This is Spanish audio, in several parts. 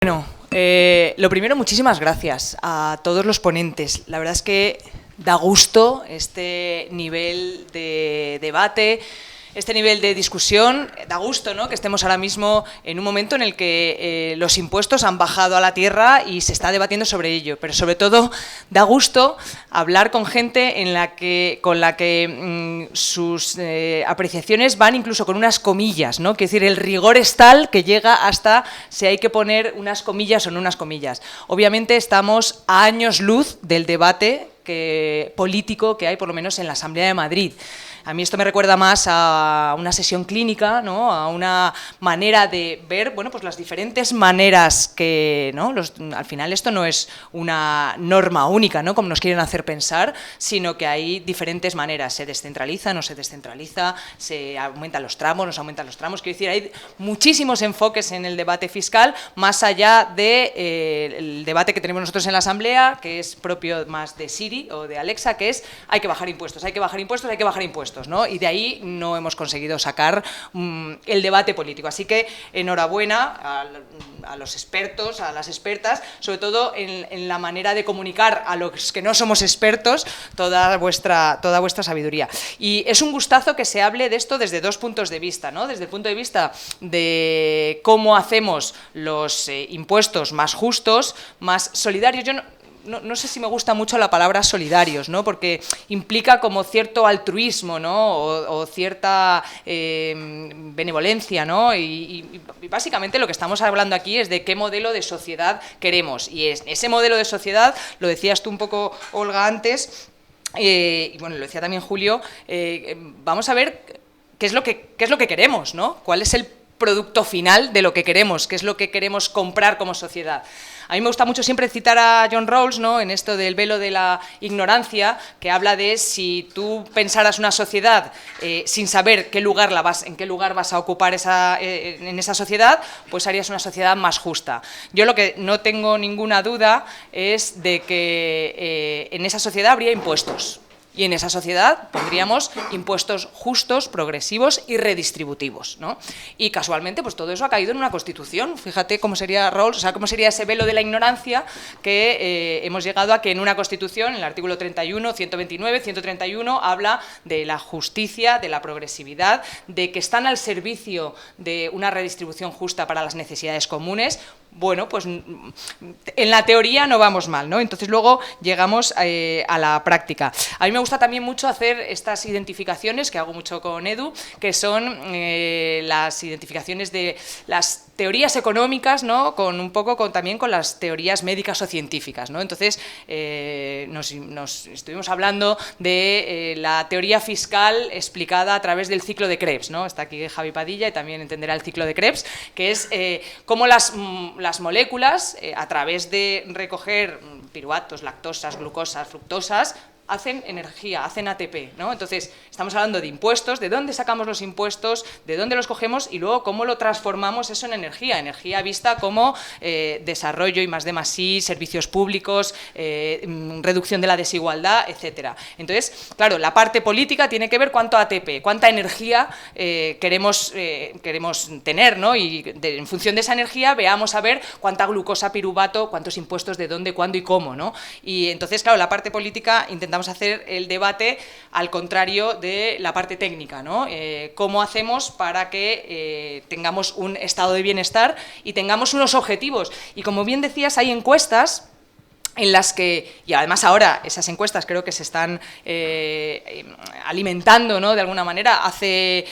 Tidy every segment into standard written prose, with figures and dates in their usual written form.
Bueno, lo primero, muchísimas gracias a todos los ponentes. La verdad es que da gusto este nivel de debate, este nivel de discusión. Da gusto, ¿no?, que estemos ahora mismo en un momento en el que los impuestos han bajado a la tierra y se está debatiendo sobre ello. Pero sobre todo da gusto hablar con gente con la que sus apreciaciones van incluso con unas comillas, ¿no? Quiero decir, el rigor es tal que llega hasta si hay que poner unas comillas o no unas comillas. Obviamente estamos a años luz del debate político que hay, por lo menos en la Asamblea de Madrid. A mí esto me recuerda más a una sesión clínica, ¿no?, a una manera de ver, bueno, pues las diferentes maneras que, ¿no?, al final esto no es una norma única, ¿no?, como nos quieren hacer pensar, sino que hay diferentes maneras. Se descentraliza, no se descentraliza, se aumentan los tramos, no se aumentan los tramos. Quiero decir, hay muchísimos enfoques en el debate fiscal, más allá del debate que tenemos nosotros en la Asamblea, que es propio más de Siri o de Alexa, que es hay que bajar impuestos, hay que bajar impuestos, hay que bajar impuestos, ¿no? Y de ahí no hemos conseguido sacar el debate político. Así que enhorabuena a los expertos, a las expertas, sobre todo en la manera de comunicar a los que no somos expertos toda vuestra sabiduría. Y es un gustazo que se hable de esto desde dos puntos de vista, ¿no? Desde el punto de vista de cómo hacemos los impuestos más justos, más solidarios. Yo no sé si me gusta mucho la palabra solidarios, ¿no?, porque implica como cierto altruismo, ¿no?, o cierta benevolencia, ¿no? Y básicamente lo que estamos hablando aquí es de qué modelo de sociedad queremos. Y ese modelo de sociedad, lo decías tú un poco, Olga, antes, y bueno, lo decía también Julio, vamos a ver qué es lo que queremos, ¿no? ¿Cuál es el producto final de lo que queremos? ¿Qué es lo que queremos comprar como sociedad? A mí me gusta mucho siempre citar a John Rawls, ¿no?, en esto del velo de la ignorancia, que habla de si tú pensaras una sociedad sin saber en qué lugar vas a ocupar en esa sociedad, pues harías una sociedad más justa. Yo lo que no tengo ninguna duda es de que en esa sociedad habría impuestos. Y en esa sociedad pondríamos impuestos justos, progresivos y redistributivos, ¿no? Y casualmente, pues todo eso ha caído en una Constitución. Fíjate cómo sería Rawls, o sea, cómo sería ese velo de la ignorancia que hemos llegado a que en una Constitución, en el artículo 31, 129, 131, habla de la justicia, de la progresividad, de que están al servicio de una redistribución justa para las necesidades comunes. Bueno, pues en la teoría no vamos mal, ¿no? Entonces luego llegamos a la práctica. A mí me gusta también mucho hacer estas identificaciones, que hago mucho con Edu, que son las identificaciones de las teorías económicas, ¿no?, también con las teorías médicas o científicas, ¿no? Entonces nos estuvimos hablando de la teoría fiscal explicada a través del ciclo de Krebs, ¿no? Está aquí Javi Padilla y también entenderá el ciclo de Krebs, que es cómo las moléculas, a través de recoger piruvatos, lactosas, glucosas, fructosas, hacen energía, hacen ATP, ¿no? Entonces, estamos hablando de impuestos, de dónde sacamos los impuestos, de dónde los cogemos y luego cómo lo transformamos eso en energía vista como desarrollo I+D+I, servicios públicos, reducción de la desigualdad, etcétera. Entonces, claro, la parte política tiene que ver cuánto ATP, cuánta energía queremos tener, ¿no? Y en función de esa energía veamos a ver cuánta glucosa, piruvato, cuántos impuestos, de dónde, cuándo y cómo, ¿no? Y entonces, claro, la parte política intentamos hacer el debate al contrario de la parte técnica, ¿no? ¿Cómo hacemos para que tengamos un estado de bienestar y tengamos unos objetivos? Y como bien decías, hay encuestas en las que, y además ahora esas encuestas creo que se están alimentando, ¿no?, de alguna manera. Hace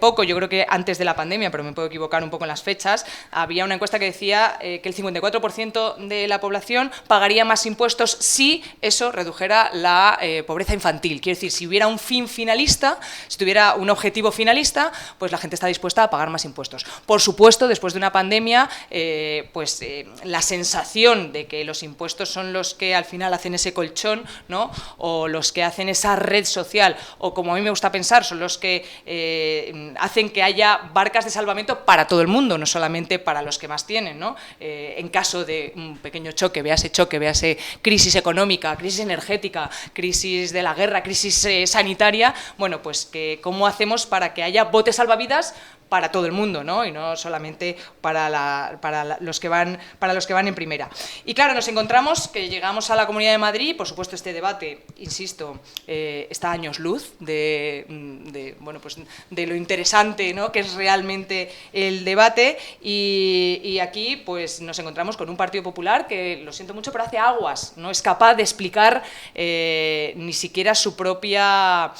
poco, yo creo que antes de la pandemia, pero me puedo equivocar un poco en las fechas, había una encuesta que decía que el 54% de la población pagaría más impuestos si eso redujera la pobreza infantil. Quiero decir, si hubiera un fin finalista, si tuviera un objetivo finalista, pues la gente está dispuesta a pagar más impuestos. Por supuesto, después de una pandemia, la sensación de que los impuestos son los que al final hacen ese colchón, ¿no?, o los que hacen esa red social, o como a mí me gusta pensar, son los que hacen que haya barcas de salvamento para todo el mundo, no solamente para los que más tienen, ¿no? En caso de un pequeño choque, véase crisis económica, crisis energética, crisis de la guerra, crisis sanitaria, bueno, pues que cómo hacemos para que haya botes salvavidas para todo el mundo, ¿no? Y no solamente para los que van en primera. Y claro, nos encontramos que llegamos a la Comunidad de Madrid, por supuesto este debate, insisto, está a años luz bueno, pues de lo interesante, ¿no?, que es realmente el debate, y aquí pues nos encontramos con un Partido Popular que, lo siento mucho, pero hace aguas, no es capaz de explicar ni siquiera su propia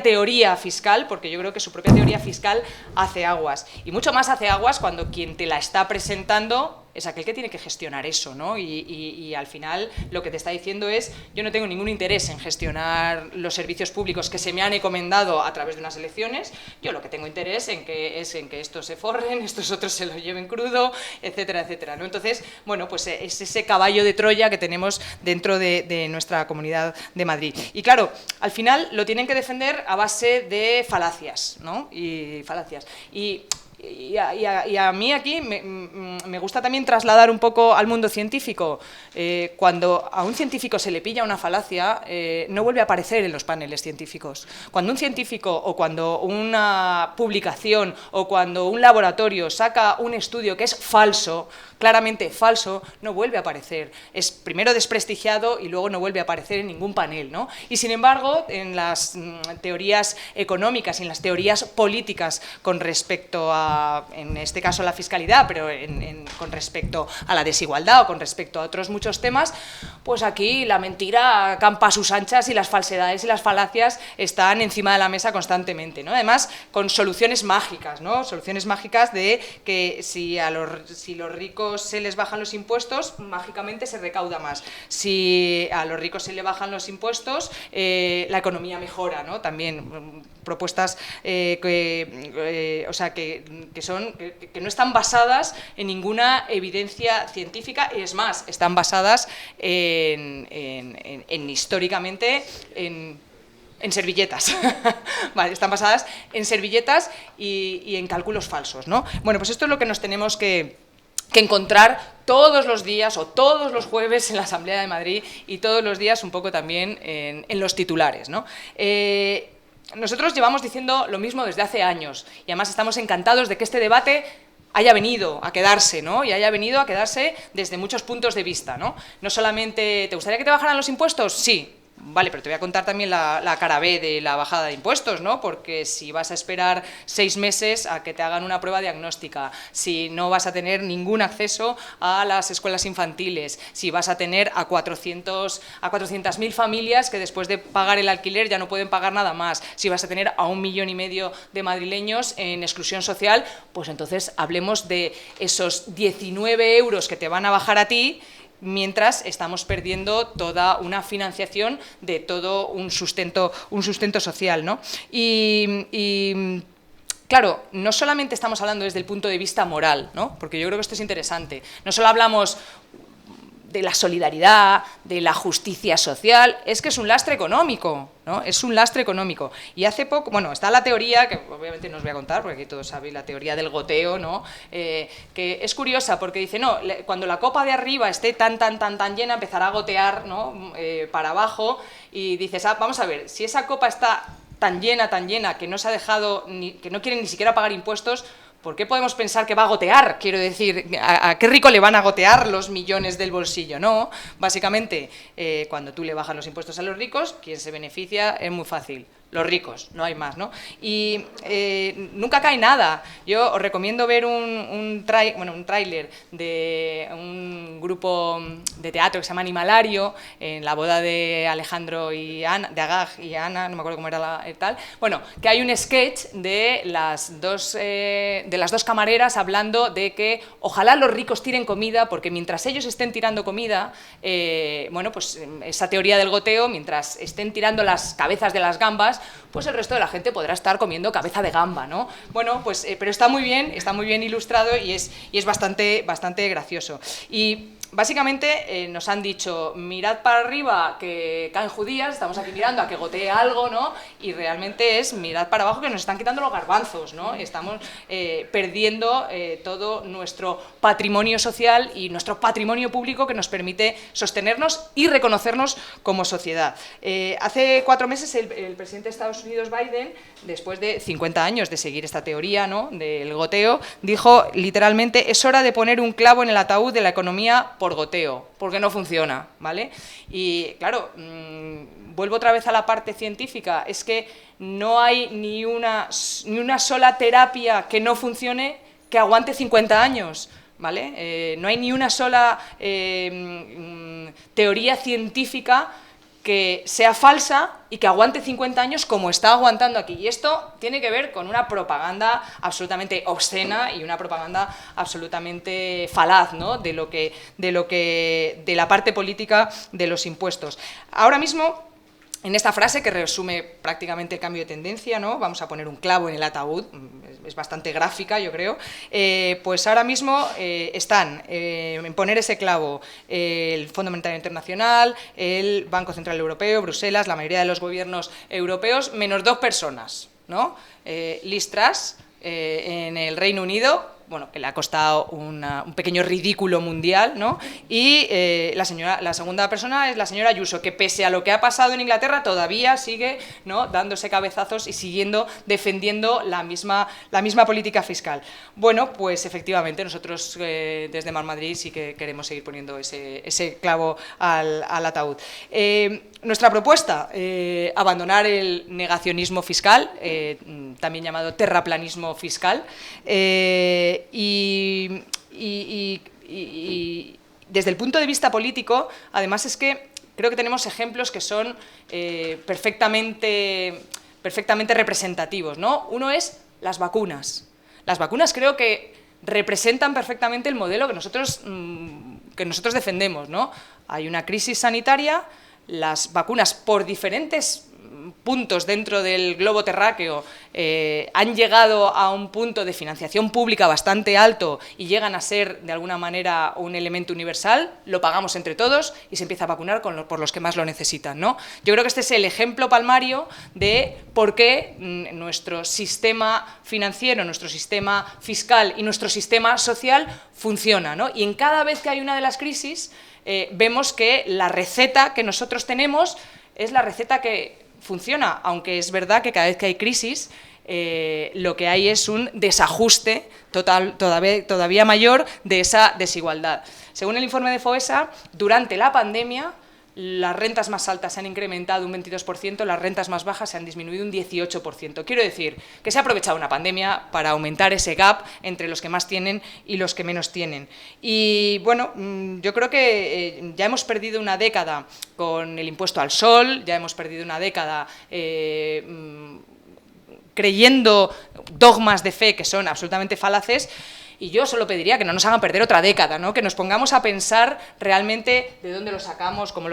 teoría fiscal, porque yo creo que su propia teoría fiscal hace aguas, y mucho más hace aguas cuando quien te la está presentando es aquel que tiene que gestionar eso, ¿no? Y al final lo que te está diciendo es: yo no tengo ningún interés en gestionar los servicios públicos que se me han encomendado a través de unas elecciones, yo lo que tengo interés en que estos se forren, estos otros se lo lleven crudo, etcétera, etcétera, ¿no? Entonces, bueno, pues es ese caballo de Troya que tenemos dentro de nuestra Comunidad de Madrid. Y claro, al final lo tienen que defender a base de falacias, ¿no? Y a mí aquí me gusta también trasladar un poco al mundo científico. Cuando a un científico se le pilla una falacia, no vuelve a aparecer en los paneles científicos. Cuando un científico, o cuando una publicación, o cuando un laboratorio saca un estudio que es falso, claramente falso, no vuelve a aparecer. Es primero desprestigiado y luego no vuelve a aparecer en ningún panel, ¿no? Y sin embargo, en las teorías económicas y en las teorías políticas con respecto a, en este caso, la fiscalidad, pero con respecto a la desigualdad o con respecto a otros muchos temas, pues aquí la mentira campa a sus anchas y las falsedades y las falacias están encima de la mesa constantemente, ¿no? Además, con soluciones mágicas, ¿no? Soluciones mágicas de que si los ricos se les bajan los impuestos, mágicamente se recauda más. Si a los ricos se le bajan los impuestos, la economía mejora, ¿no? También propuestas que no están basadas en ninguna evidencia científica, y es más, están basadas históricamente en servilletas. Vale, están basadas en servilletas y en cálculos falsos, ¿no? Bueno, pues esto es lo que nos tenemos que encontrar todos los días o todos los jueves en la Asamblea de Madrid, y todos los días un poco también en los titulares, ¿no? Nosotros llevamos diciendo lo mismo desde hace años, y además estamos encantados de que este debate haya venido a quedarse, ¿no? Y haya venido a quedarse desde muchos puntos de vista, ¿no? No solamente, ¿te gustaría que te bajaran los impuestos? Sí. Vale, pero te voy a contar también la cara B de la bajada de impuestos, ¿no? Porque si vas a esperar 6 meses a que te hagan una prueba diagnóstica, si no vas a tener ningún acceso a las escuelas infantiles, si vas a tener a 400.000 familias que después de pagar el alquiler ya no pueden pagar nada más, si vas a tener a 1,5 millones de madrileños en exclusión social, pues entonces hablemos de esos 19 euros que te van a bajar a ti, mientras estamos perdiendo toda una financiación de todo un sustento social, ¿no? Y claro, no solamente estamos hablando desde el punto de vista moral, ¿no? Porque yo creo que esto es interesante. No solo hablamos de la solidaridad, de la justicia social, es que es un lastre económico, ¿no? Es un lastre económico. Y hace poco, bueno, está la teoría, que obviamente no os voy a contar, porque aquí todos sabéis la teoría del goteo, ¿no? Que es curiosa, porque dice, no, cuando la copa de arriba esté tan llena, empezará a gotear, ¿no? Para abajo, y dices, vamos a ver, si esa copa está tan llena, que no se ha dejado, que no quieren ni siquiera pagar impuestos, ¿por qué podemos pensar que va a gotear? Quiero decir, ¿a qué rico le van a gotear los millones del bolsillo? No, básicamente, cuando tú le bajas los impuestos a los ricos, quien se beneficia es muy fácil. Los ricos, no hay más, ¿no? Y nunca cae nada. Yo os recomiendo ver un tráiler de un grupo de teatro que se llama Animalario, en la boda de Alejandro y Ana, de Agag y Ana, no me acuerdo cómo era tal. Bueno, que hay un sketch de las dos camareras hablando de que ojalá los ricos tiren comida, porque mientras ellos estén tirando comida, bueno, pues esa teoría del goteo, mientras estén tirando las cabezas de las gambas, pues el resto de la gente podrá estar comiendo cabeza de gamba, ¿no? Bueno, pues, pero está muy bien ilustrado y es bastante gracioso. Y básicamente nos han dicho, mirad para arriba que caen judías, estamos aquí mirando a que gotee algo, ¿no? Y realmente es mirad para abajo que nos están quitando los garbanzos, ¿no? Estamos perdiendo todo nuestro patrimonio social y nuestro patrimonio público que nos permite sostenernos y reconocernos como sociedad. Hace 4 meses el presidente de Estados Unidos, Biden, después de 50 años de seguir esta teoría, ¿no?, del goteo, dijo literalmente: es hora de poner un clavo en el ataúd de la economía por goteo, porque no funciona, ¿vale? Y claro, vuelvo otra vez a la parte científica, es que no hay ni una sola terapia que no funcione que aguante 50 años, ¿vale? No hay ni una sola teoría científica que sea falsa y que aguante 50 años como está aguantando aquí. Y esto tiene que ver con una propaganda absolutamente obscena y una propaganda absolutamente falaz, ¿no?, de la parte política de los impuestos. Ahora mismo, en esta frase que resume prácticamente el cambio de tendencia, ¿no?, vamos a poner un clavo en el ataúd, es bastante gráfica, yo creo, pues ahora mismo están en poner ese clavo el Fondo Monetario Internacional, el Banco Central Europeo, Bruselas, la mayoría de los gobiernos europeos, menos 2 personas, ¿no? Liz Truss, en el Reino Unido, bueno, que le ha costado un pequeño ridículo mundial, ¿no? Y la segunda persona es la señora Ayuso, que pese a lo que ha pasado en Inglaterra todavía sigue, ¿no?, dándose cabezazos y defendiendo la misma política fiscal. Bueno, pues efectivamente nosotros desde Mar Madrid sí que queremos seguir poniendo ese clavo al ataúd. Nuestra propuesta, abandonar el negacionismo fiscal, también llamado terraplanismo fiscal, y desde el punto de vista político, además, es que creo que tenemos ejemplos que son perfectamente representativos, ¿no? Uno es las vacunas. Las vacunas creo que representan perfectamente el modelo que nosotros defendemos, ¿no? Hay una crisis sanitaria, las vacunas por diferentes puntos dentro del globo terráqueo han llegado a un punto de financiación pública bastante alto y llegan a ser de alguna manera un elemento universal, lo pagamos entre todos y se empieza a vacunar por los que más lo necesitan, ¿no? Yo creo que este es el ejemplo palmario de por qué nuestro sistema financiero, nuestro sistema fiscal y nuestro sistema social funciona, ¿no? Y en cada vez que hay una de las crisis vemos que la receta que nosotros tenemos es la receta que funciona, aunque es verdad que cada vez que hay crisis lo que hay es un desajuste todavía mayor de esa desigualdad. Según el informe de FOESA, durante la pandemia las rentas más altas se han incrementado un 22%, las rentas más bajas se han disminuido un 18%. Quiero decir que se ha aprovechado una pandemia para aumentar ese gap entre los que más tienen y los que menos tienen. Y bueno, yo creo que ya hemos perdido una década con el impuesto al sol, ya hemos perdido una década creyendo dogmas de fe que son absolutamente falaces. Y yo solo pediría que no nos hagan perder otra década, ¿no? Que nos pongamos a pensar realmente de dónde lo sacamos, cómo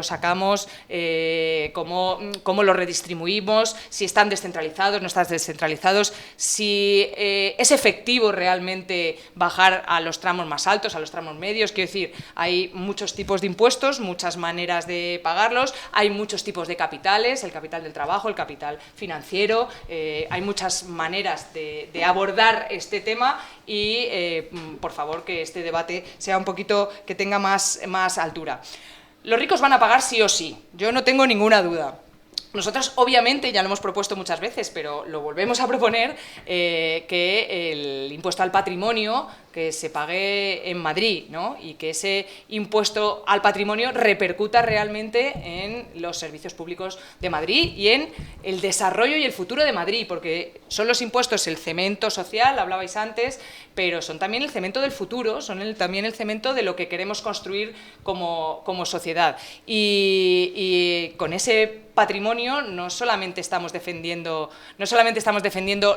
lo redistribuimos, si están descentralizados, no están descentralizados, si es efectivo realmente bajar a los tramos más altos, a los tramos medios. Quiero decir, hay muchos tipos de impuestos, muchas maneras de pagarlos, hay muchos tipos de capitales, el capital del trabajo, el capital financiero, hay muchas maneras de abordar este tema y por favor, que este debate sea un poquito, que tenga más altura. Los ricos van a pagar sí o sí, yo no tengo ninguna duda. Nosotros, obviamente, ya lo hemos propuesto muchas veces, pero lo volvemos a proponer, que el impuesto al patrimonio que se pague en Madrid, ¿no? Y que ese impuesto al patrimonio repercuta realmente en los servicios públicos de Madrid y en el desarrollo y el futuro de Madrid, porque son los impuestos el cemento social, hablabais antes, pero son también el cemento del futuro, son también el cemento de lo que queremos construir como sociedad. Y con ese patrimonio no solamente estamos defendiendo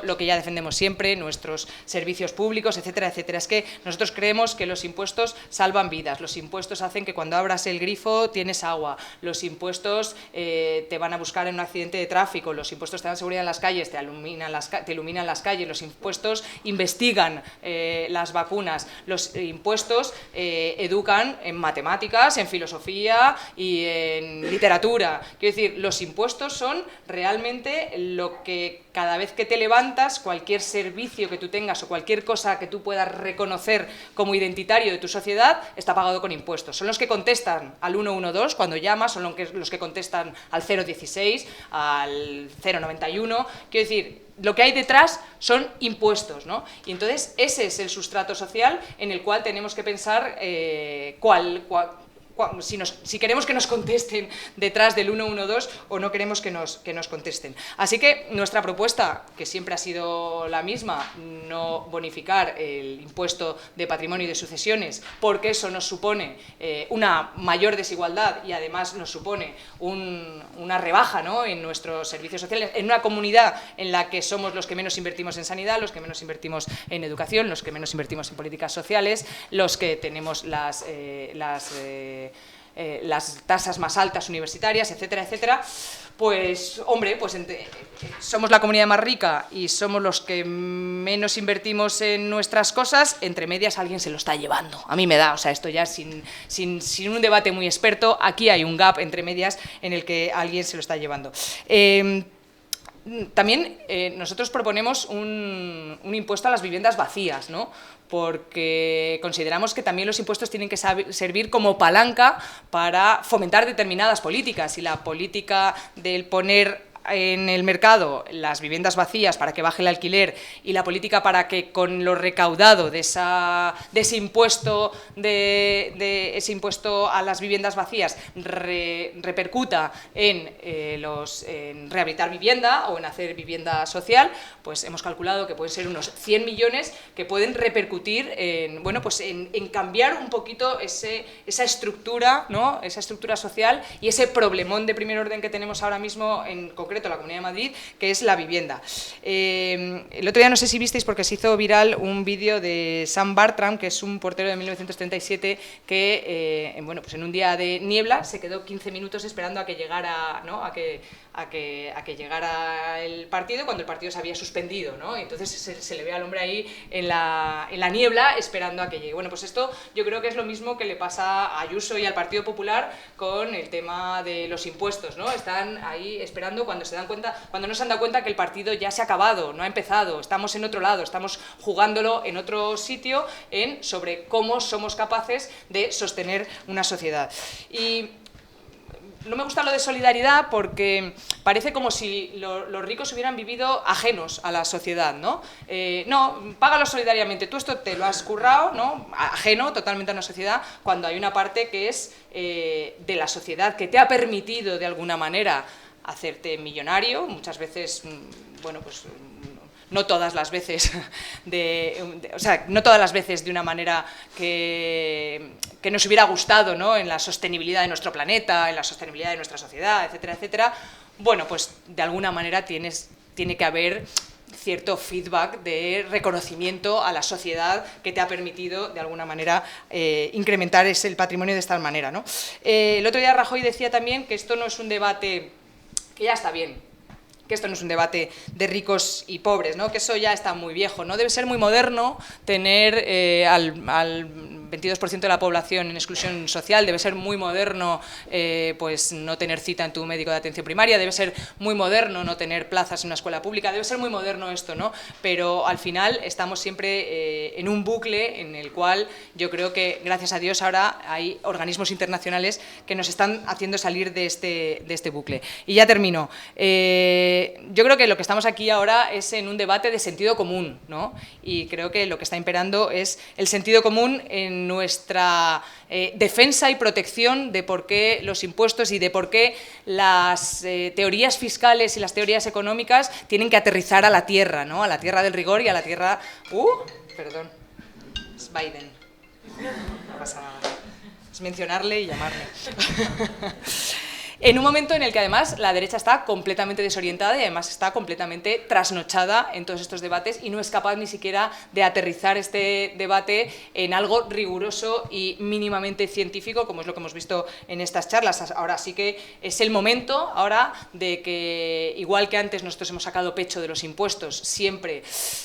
lo que ya defendemos siempre, nuestros servicios públicos, etcétera, etcétera. Es que nosotros creemos que los impuestos salvan vidas, los impuestos hacen que cuando abras el grifo tienes agua, los impuestos te van a buscar en un accidente de tráfico, los impuestos te dan seguridad en las calles, te iluminan las calles, los impuestos investigan las vacunas, los impuestos educan en matemáticas, en filosofía y en literatura. Quiero decir, los impuestos son realmente lo que cada vez que te levantas, cualquier servicio que tú tengas o cualquier cosa que tú puedas reconocer como identitario de tu sociedad, está pagado con impuestos. Son los que contestan al 112 cuando llamas, son los que contestan al 016, al 091. Quiero decir, lo que hay detrás son impuestos, ¿no? Y entonces ese es el sustrato social en el cual tenemos que pensar si queremos que nos contesten detrás del 112 o no queremos que nos contesten. Así que nuestra propuesta, que siempre ha sido la misma, no bonificar el impuesto de patrimonio y de sucesiones, porque eso nos supone una mayor desigualdad y además nos supone una rebaja, ¿no?, en nuestros servicios sociales, en una comunidad en la que somos los que menos invertimos en sanidad, los que menos invertimos en educación, los que menos invertimos en políticas sociales, los que tenemos las tasas más altas universitarias, etcétera, etcétera. Pues, hombre, pues somos la comunidad más rica y somos los que menos invertimos en nuestras cosas, entre medias alguien se lo está llevando. A mí me da, o sea, esto ya sin un debate muy experto, aquí hay un gap entre medias en el que alguien se lo está llevando. También nosotros proponemos un impuesto a las viviendas vacías, ¿no?, porque consideramos que también los impuestos tienen que servir como palanca para fomentar determinadas políticas, y la política del poner en el mercado las viviendas vacías para que baje el alquiler y la política para que con lo recaudado de ese impuesto a las viviendas vacías repercuta en rehabilitar vivienda o en hacer vivienda social, pues hemos calculado que pueden ser unos 100 millones que pueden repercutir en, bueno, pues en cambiar un poquito esa estructura, ¿no?, esa estructura social y ese problemón de primer orden que tenemos ahora mismo, en concreto la Comunidad de Madrid, que es la vivienda. El otro día no sé si visteis, porque se hizo viral un vídeo de Sam Bartram, que es un portero de 1937 que bueno, pues en un día de niebla se quedó 15 minutos esperando a que llegara, ¿no?, a que llegara el partido, cuando el partido se había suspendido, ¿no? Y entonces se le ve al hombre ahí en la niebla esperando a que llegue. Bueno, pues esto yo creo que es lo mismo que le pasa a Ayuso y al Partido Popular con el tema de los impuestos, ¿no? Están ahí esperando cuando no se han dado cuenta que el partido ya se ha acabado, no ha empezado, estamos en otro lado, estamos jugándolo en otro sitio, sobre cómo somos capaces de sostener una sociedad. Y no me gusta lo de solidaridad porque parece como si los ricos hubieran vivido ajenos a la sociedad, ¿no? No, págalo solidariamente, tú esto te lo has currado, ¿no?, ajeno totalmente a una sociedad, cuando hay una parte que es de la sociedad que te ha permitido de alguna manera hacerte millonario, muchas veces, bueno, pues no todas las veces no todas las veces de una manera que nos hubiera gustado, ¿no?, en la sostenibilidad de nuestro planeta, en la sostenibilidad de nuestra sociedad, etcétera, etcétera. Bueno, pues de alguna manera tiene que haber cierto feedback de reconocimiento a la sociedad que te ha permitido, de alguna manera, incrementar el patrimonio de esta manera, ¿no? El otro día Rajoy decía también que esto no es un debate, que ya está bien, que esto no es un debate de ricos y pobres, ¿no?, que eso ya está muy viejo, ¿no? Debe ser muy moderno tener al 22% de la población en exclusión social, debe ser muy moderno pues no tener cita en tu médico de atención primaria, debe ser muy moderno no tener plazas en una escuela pública, debe ser muy moderno esto, ¿no? Pero al final estamos siempre en un bucle en el cual yo creo que, gracias a Dios, ahora hay organismos internacionales que nos están haciendo salir de este bucle. Y ya termino. Yo creo que lo que estamos aquí ahora es en un debate de sentido común, ¿no? Y creo que lo que está imperando es el sentido común en nuestra defensa y protección de por qué los impuestos y de por qué las teorías fiscales y las teorías económicas tienen que aterrizar a la tierra, ¿no?, a la tierra del rigor y a la tierra... Perdón, es Biden. No pasa nada. Es mencionarle y llamarle. en un momento en el que además la derecha está completamente desorientada y además está completamente trasnochada en todos estos debates y no es capaz ni siquiera de aterrizar este debate en algo riguroso y mínimamente científico, como es lo que hemos visto en estas charlas. Ahora sí que es el momento ahora de que, igual que antes nosotros hemos sacado pecho de los impuestos, siempre,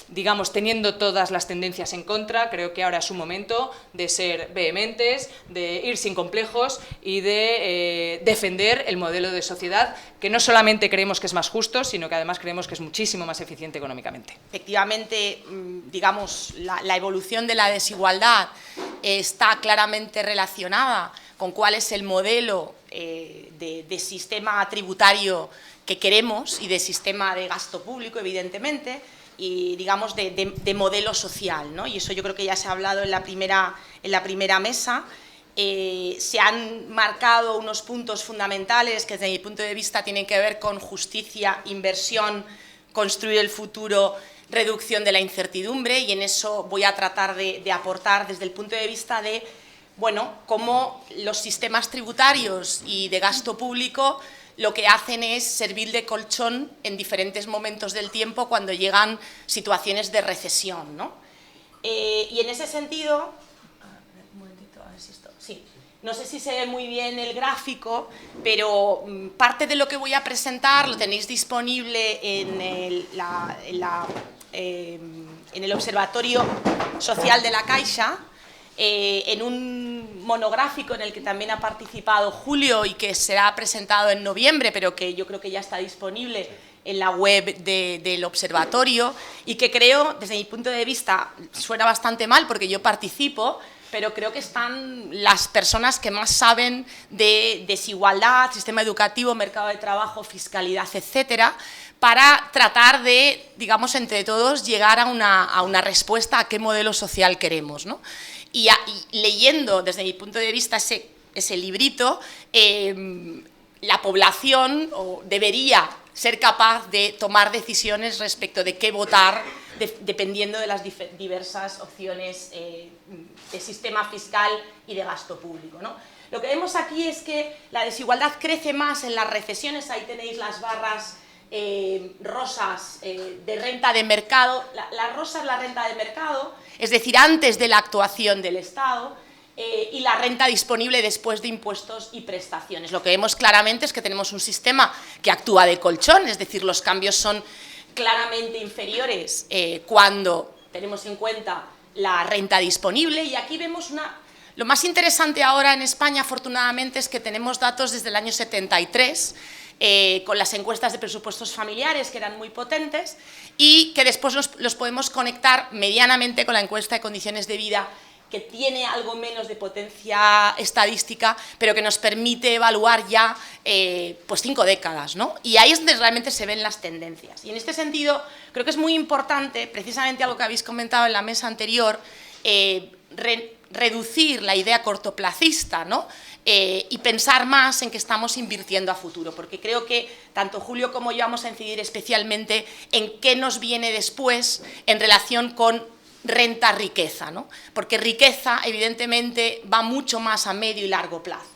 digamos, teniendo todas las tendencias en contra, creo que ahora es un momento de ser vehementes, de ir sin complejos y de defender el modelo de sociedad que no solamente creemos que es más justo, sino que además creemos que es muchísimo más eficiente económicamente. Efectivamente, digamos, la evolución de la desigualdad está claramente relacionada con cuál es el modelo de sistema tributario que queremos y de sistema de gasto público, evidentemente, y digamos de modelo social, ¿no? Y eso yo creo que ya se ha hablado en la primera mesa. Se han marcado unos puntos fundamentales que desde mi punto de vista tienen que ver con justicia, inversión, construir el futuro, reducción de la incertidumbre, y en eso voy a tratar de aportar desde el punto de vista de, bueno, cómo los sistemas tributarios y de gasto público lo que hacen es servir de colchón en diferentes momentos del tiempo cuando llegan situaciones de recesión, ¿no? Y en ese sentido, un momentito, a ver si esto, sí, no sé si se ve muy bien el gráfico, pero parte de lo que voy a presentar lo tenéis disponible en el Observatorio Social de la Caixa, en un monográfico en el que también ha participado Julio y que será presentado en noviembre, pero que yo creo que ya está disponible en la web del observatorio, y que creo, desde mi punto de vista, suena bastante mal porque yo participo, pero creo que están las personas que más saben de desigualdad, sistema educativo, mercado de trabajo, fiscalidad, etcétera, para tratar de, digamos, entre todos llegar a una respuesta a qué modelo social queremos, ¿no? Y leyendo, desde mi punto de vista, ese librito, la población debería ser capaz de tomar decisiones respecto de qué votar, dependiendo de las diversas opciones de sistema fiscal y de gasto público, ¿no? Lo que vemos aquí es que la desigualdad crece más en las recesiones. Ahí tenéis las barras rosas de renta de mercado. La rosa es la renta de mercado, es decir, antes de la actuación del Estado, y la renta disponible después de impuestos y prestaciones. Lo que vemos claramente es que tenemos un sistema que actúa de colchón, es decir, los cambios son claramente inferiores cuando tenemos en cuenta la renta disponible, y aquí vemos lo más interesante ahora en España, afortunadamente, es que tenemos datos desde el año 73, con las encuestas de presupuestos familiares, que eran muy potentes, y que después los podemos conectar medianamente con la encuesta de condiciones de vida, que tiene algo menos de potencia estadística, pero que nos permite evaluar ya pues 5 décadas, ¿no? Y ahí es donde realmente se ven las tendencias. Y en este sentido creo que es muy importante, precisamente algo que habéis comentado en la mesa anterior, reducir la idea cortoplacista, ¿no? Y pensar más en que estamos invirtiendo a futuro, porque creo que tanto Julio como yo vamos a incidir especialmente en qué nos viene después en relación con renta-riqueza, ¿no? Porque riqueza, evidentemente, va mucho más a medio y largo plazo.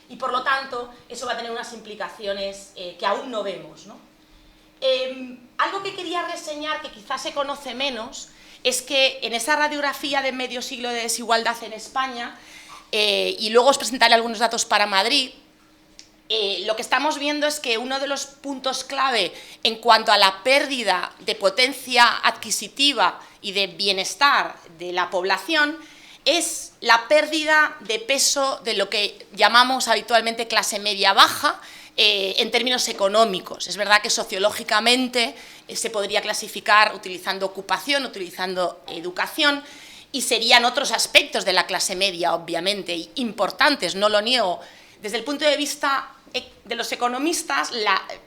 Y, por lo tanto, eso va a tener unas implicaciones que aún no vemos, ¿no? Algo que quería reseñar, que quizás se conoce menos, es que en esa radiografía de medio siglo de desigualdad en España, y luego os presentaré algunos datos para Madrid, lo que estamos viendo es que uno de los puntos clave en cuanto a la pérdida de potencia adquisitiva y de bienestar de la población es la pérdida de peso de lo que llamamos habitualmente clase media-baja en términos económicos. Es verdad que sociológicamente se podría clasificar utilizando ocupación, utilizando educación, y serían otros aspectos de la clase media, obviamente, importantes, no lo niego. Desde el punto de vista de los economistas,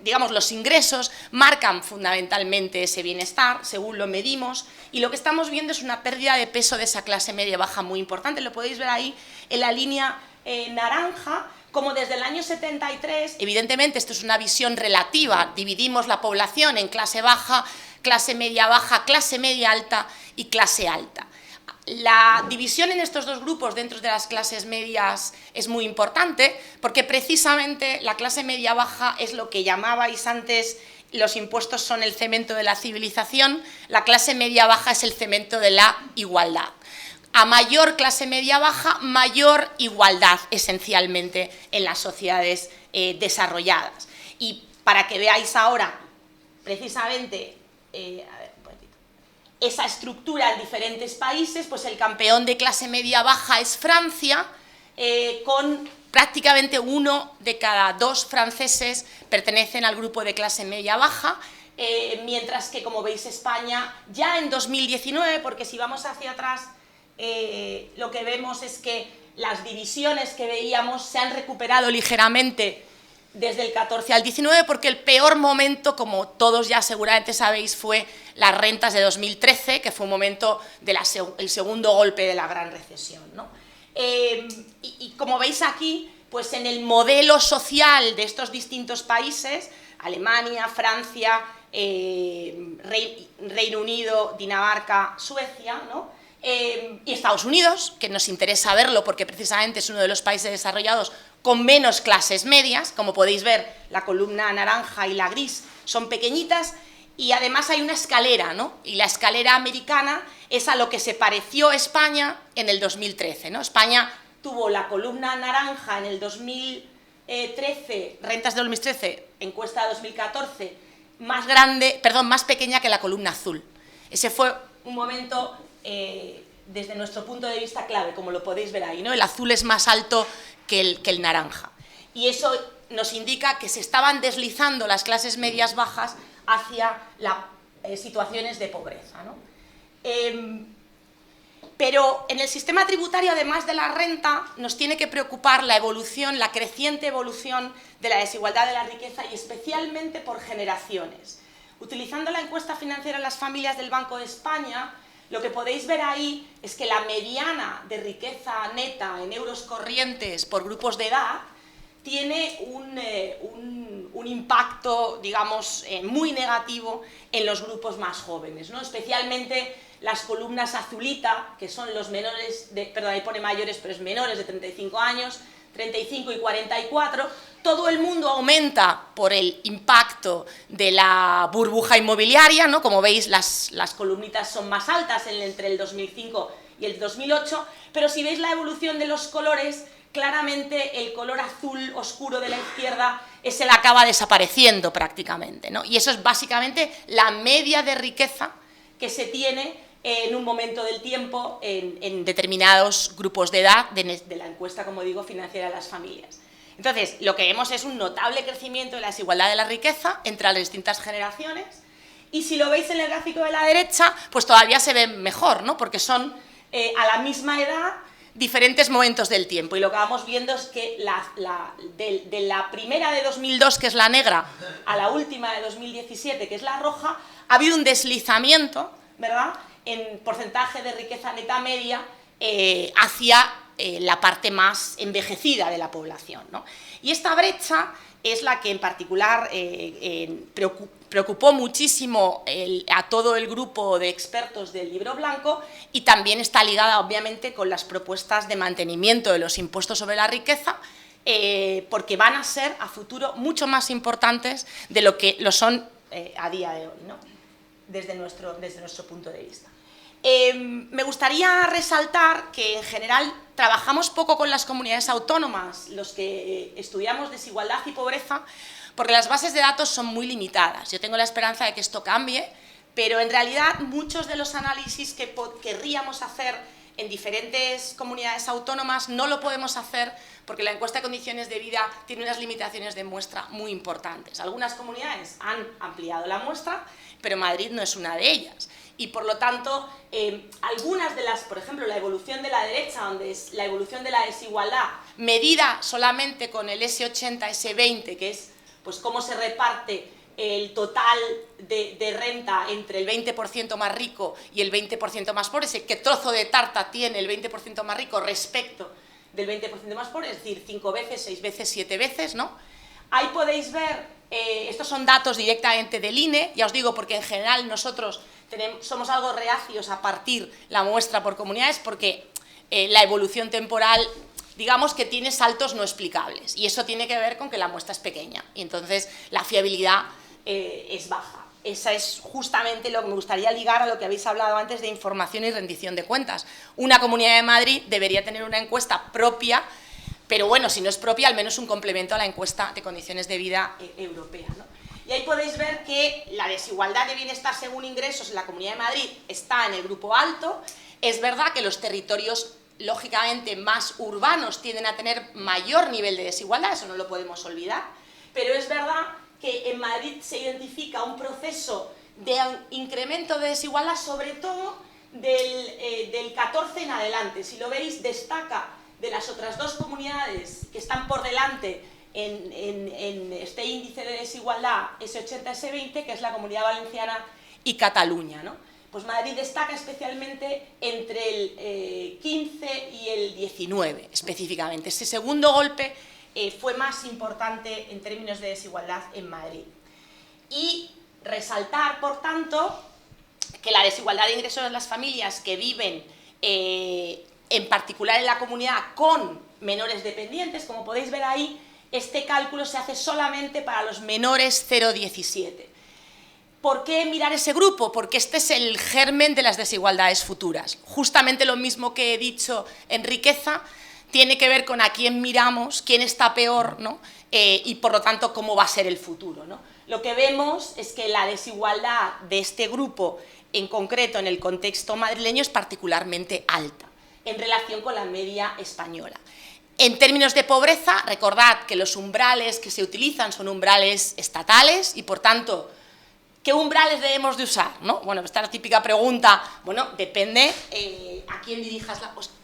digamos, los ingresos marcan fundamentalmente ese bienestar, según lo medimos, y lo que estamos viendo es una pérdida de peso de esa clase media-baja muy importante. Lo podéis ver ahí en la línea naranja, como desde el año 73, evidentemente esto es una visión relativa, dividimos la población en clase baja, clase media-baja, clase media-alta y clase alta. La división en estos dos grupos dentro de las clases medias es muy importante porque precisamente la clase media-baja es lo que llamabais antes, los impuestos son el cemento de la civilización, la clase media-baja es el cemento de la igualdad. A mayor clase media-baja, mayor igualdad esencialmente en las sociedades desarrolladas. Y para que veáis ahora precisamente esa estructura en diferentes países, pues el campeón de clase media-baja es Francia, con prácticamente 1 de cada 2 franceses pertenecen al grupo de clase media-baja, mientras que, como veis, España ya en 2019, porque si vamos hacia atrás, lo que vemos es que las divisiones que veíamos se han recuperado ligeramente desde el 14 al 19, porque el peor momento, como todos ya seguramente sabéis, fue las rentas de 2013, que fue un momento del segundo golpe de la gran recesión, ¿no? Y como veis aquí, pues en el modelo social de estos distintos países, Alemania, Francia, Reino Unido, Dinamarca, Suecia, ¿no? Y Estados Unidos, que nos interesa verlo porque precisamente es uno de los países desarrollados con menos clases medias, como podéis ver, la columna naranja y la gris son pequeñitas, y además hay una escalera, ¿no? Y la escalera americana es a lo que se pareció España en el 2013, ¿no? España tuvo la columna naranja en el 2013, rentas de 2013, encuesta de 2014, más pequeña que la columna azul. Ese fue un momento, desde nuestro punto de vista, clave, como lo podéis ver ahí, ¿no? El azul es más alto que el naranja. Y eso nos indica que se estaban deslizando las clases medias bajas hacia las situaciones de pobreza, ¿no? Pero en el sistema tributario, además de la renta, nos tiene que preocupar la evolución, la creciente evolución de la desigualdad de la riqueza, y especialmente por generaciones. Utilizando la encuesta financiera en las familias del Banco de España, lo que podéis ver ahí es que la mediana de riqueza neta en euros corrientes por grupos de edad tiene un impacto, digamos, muy negativo en los grupos más jóvenes, ¿no? Especialmente las columnas azulita, que son los menores, perdón, ahí pone mayores, pero es menores de 35 años, 35 y 44, todo el mundo aumenta por el impacto de la burbuja inmobiliaria, ¿no? Como veis, las columnitas son más altas entre el 2005 y el 2008, pero si veis la evolución de los colores, claramente el color azul oscuro de la izquierda ese la acaba desapareciendo prácticamente, ¿no? Y eso es básicamente la media de riqueza que se tiene en un momento del tiempo en determinados grupos de edad de la encuesta, como digo, financiera de las familias. Entonces, lo que vemos es un notable crecimiento de la desigualdad de la riqueza entre las distintas generaciones, y si lo veis en el gráfico de la derecha, pues todavía se ve mejor, ¿no? Porque son a la misma edad diferentes momentos del tiempo, y lo que vamos viendo es que de la primera de 2002, que es la negra, a la última de 2017, que es la roja, ha habido un deslizamiento, ¿verdad?, en porcentaje de riqueza neta media hacia la parte más envejecida de la población, ¿no? Y esta brecha es la que en particular preocupó muchísimo a todo el grupo de expertos del Libro Blanco, y también está ligada obviamente con las propuestas de mantenimiento de los impuestos sobre la riqueza, porque van a ser a futuro mucho más importantes de lo que lo son a día de hoy, ¿no? Desde nuestro punto de vista. Me gustaría resaltar que en general trabajamos poco con las comunidades autónomas, los que estudiamos desigualdad y pobreza, porque las bases de datos son muy limitadas. Yo tengo la esperanza de que esto cambie, pero en realidad muchos de los análisis que querríamos hacer en diferentes comunidades autónomas no lo podemos hacer porque la encuesta de condiciones de vida tiene unas limitaciones de muestra muy importantes. Algunas comunidades han ampliado la muestra, pero Madrid no es una de ellas. Y por lo tanto, algunas de las, por ejemplo, la evolución de la derecha, donde es la evolución de la desigualdad, medida solamente con el S80, S20, que es pues cómo se reparte el total de renta entre el 20% más rico y el 20% más pobre, ese qué trozo de tarta tiene el 20% más rico respecto del 20% más pobre, es decir, 5 veces, 6 veces, 7 veces, ¿no? Ahí podéis ver, estos son datos directamente del INE, ya os digo, porque en general nosotros somos algo reacios a partir la muestra por comunidades porque la evolución temporal, digamos que tiene saltos no explicables, y eso tiene que ver con que la muestra es pequeña, y entonces la fiabilidad es baja. Esa es justamente lo que me gustaría ligar a lo que habéis hablado antes de información y rendición de cuentas. Una Comunidad de Madrid debería tener una encuesta propia, pero bueno, si no es propia, al menos un complemento a la encuesta de condiciones de vida europea, ¿no? Y ahí podéis ver que la desigualdad de bienestar según ingresos en la Comunidad de Madrid está en el grupo alto. Es verdad que los territorios, lógicamente, más urbanos tienden a tener mayor nivel de desigualdad, eso no lo podemos olvidar, pero es verdad que en Madrid se identifica un proceso de incremento de desigualdad, sobre todo del 14 en adelante. Si lo veis, destaca de las otras dos comunidades que están por delante en este índice de desigualdad, S80, S20, que es la Comunidad Valenciana y Cataluña, ¿no? Pues Madrid destaca especialmente entre el 15 y el 19, específicamente. Ese segundo golpe fue más importante en términos de desigualdad en Madrid. Y resaltar, por tanto, que la desigualdad de ingresos de las familias que viven, en particular en la comunidad con menores dependientes, como podéis ver ahí, este cálculo se hace solamente para los menores 0,17. ¿Por qué mirar ese grupo? Porque este es el germen de las desigualdades futuras. Justamente lo mismo que he dicho en riqueza, tiene que ver con a quién miramos, quién está peor, ¿no? Y por lo tanto cómo va a ser el futuro, ¿no? Lo que vemos es que la desigualdad de este grupo, en concreto en el contexto madrileño, es particularmente alta en relación con la media española. En términos de pobreza, recordad que los umbrales que se utilizan son umbrales estatales y, por tanto, ¿qué umbrales debemos de usar, ¿no? Bueno, esta es la típica pregunta. Bueno, depende a quién dirijas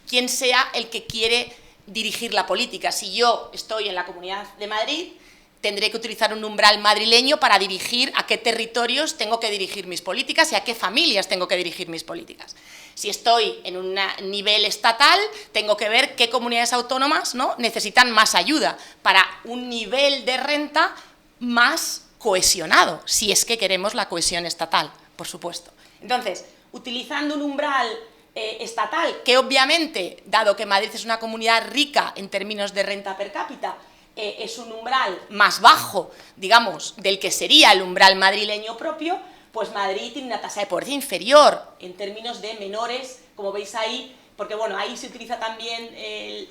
quién sea el que quiere dirigir la política. Si yo estoy en la Comunidad de Madrid, tendré que utilizar un umbral madrileño para dirigir a qué territorios tengo que dirigir mis políticas y a qué familias tengo que dirigir mis políticas. Si estoy en un nivel estatal, tengo que ver qué comunidades autónomas, ¿no?, necesitan más ayuda para un nivel de renta más cohesionado, si es que queremos la cohesión estatal, por supuesto. Entonces, utilizando un umbral estatal, que obviamente, dado que Madrid es una comunidad rica en términos de renta per cápita, es un umbral más bajo, digamos, del que sería el umbral madrileño propio, pues Madrid tiene una tasa de pobreza inferior en términos de menores, como veis ahí, porque bueno, ahí se utiliza también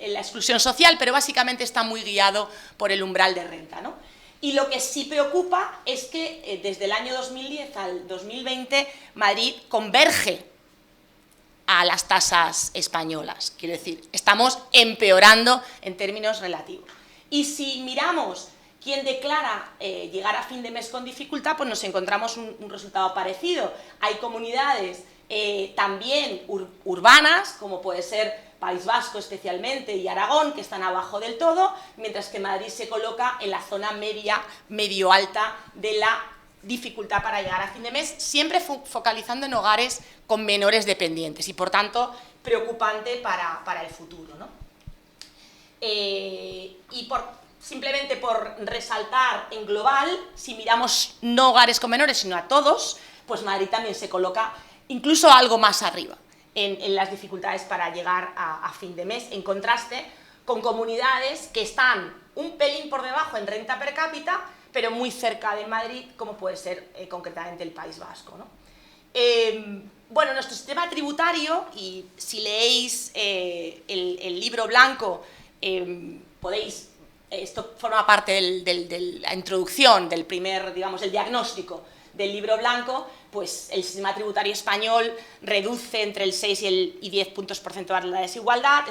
la exclusión social, pero básicamente está muy guiado por el umbral de renta, ¿no? Y lo que sí preocupa es que desde el año 2010 al 2020 Madrid converge a las tasas españolas. Quiero decir, estamos empeorando en términos relativos. Y si miramos quién declara llegar a fin de mes con dificultad, pues nos encontramos un resultado parecido. Hay comunidades también urbanas, como puede ser País Vasco especialmente y Aragón, que están abajo del todo, mientras que Madrid se coloca en la zona medio-alta de la dificultad para llegar a fin de mes, siempre focalizando en hogares con menores dependientes y, por tanto, preocupante para el futuro, ¿no? Y simplemente por resaltar en global, si miramos no hogares con menores, sino a todos, pues Madrid también se coloca incluso algo más arriba en las dificultades para llegar a fin de mes, en contraste con comunidades que están un pelín por debajo en renta per cápita, pero muy cerca de Madrid, como puede ser concretamente el País Vasco, ¿no? Bueno, nuestro sistema tributario, y si leéis el libro blanco, podéis, esto forma parte de la introducción, del primer, digamos, el diagnóstico del libro blanco, pues el sistema tributario español reduce entre el 6 y 10 puntos porcentuales la desigualdad.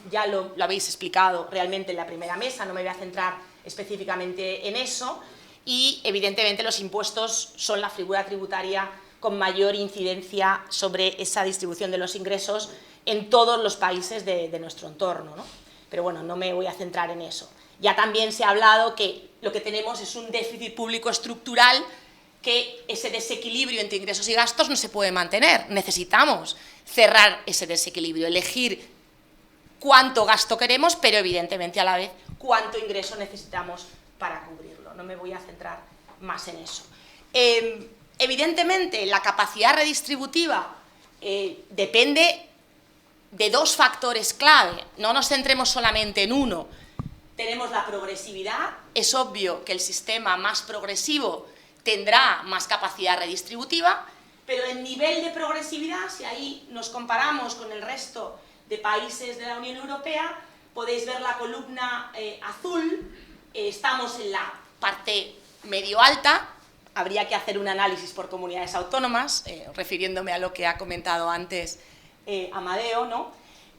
Ya lo habéis explicado realmente en la primera mesa, no me voy a centrar específicamente en eso, y evidentemente los impuestos son la figura tributaria con mayor incidencia sobre esa distribución de los ingresos en todos los países de nuestro entorno, ¿no? Pero bueno, no me voy a centrar en eso. Ya también se ha hablado que lo que tenemos es un déficit público estructural, que ese desequilibrio entre ingresos y gastos no se puede mantener. Necesitamos cerrar ese desequilibrio, elegir cuánto gasto queremos, pero evidentemente a la vez cuánto ingreso necesitamos para cubrirlo. No me voy a centrar más en eso. Evidentemente, la capacidad redistributiva depende de dos factores clave, no nos centremos solamente en uno. Tenemos la progresividad, es obvio que el sistema más progresivo tendrá más capacidad redistributiva, pero el nivel de progresividad, si ahí nos comparamos con el resto de países de la Unión Europea, podéis ver la columna azul, estamos en la parte medio alta, habría que hacer un análisis por comunidades autónomas, refiriéndome a lo que ha comentado antes Amadeo, ¿no?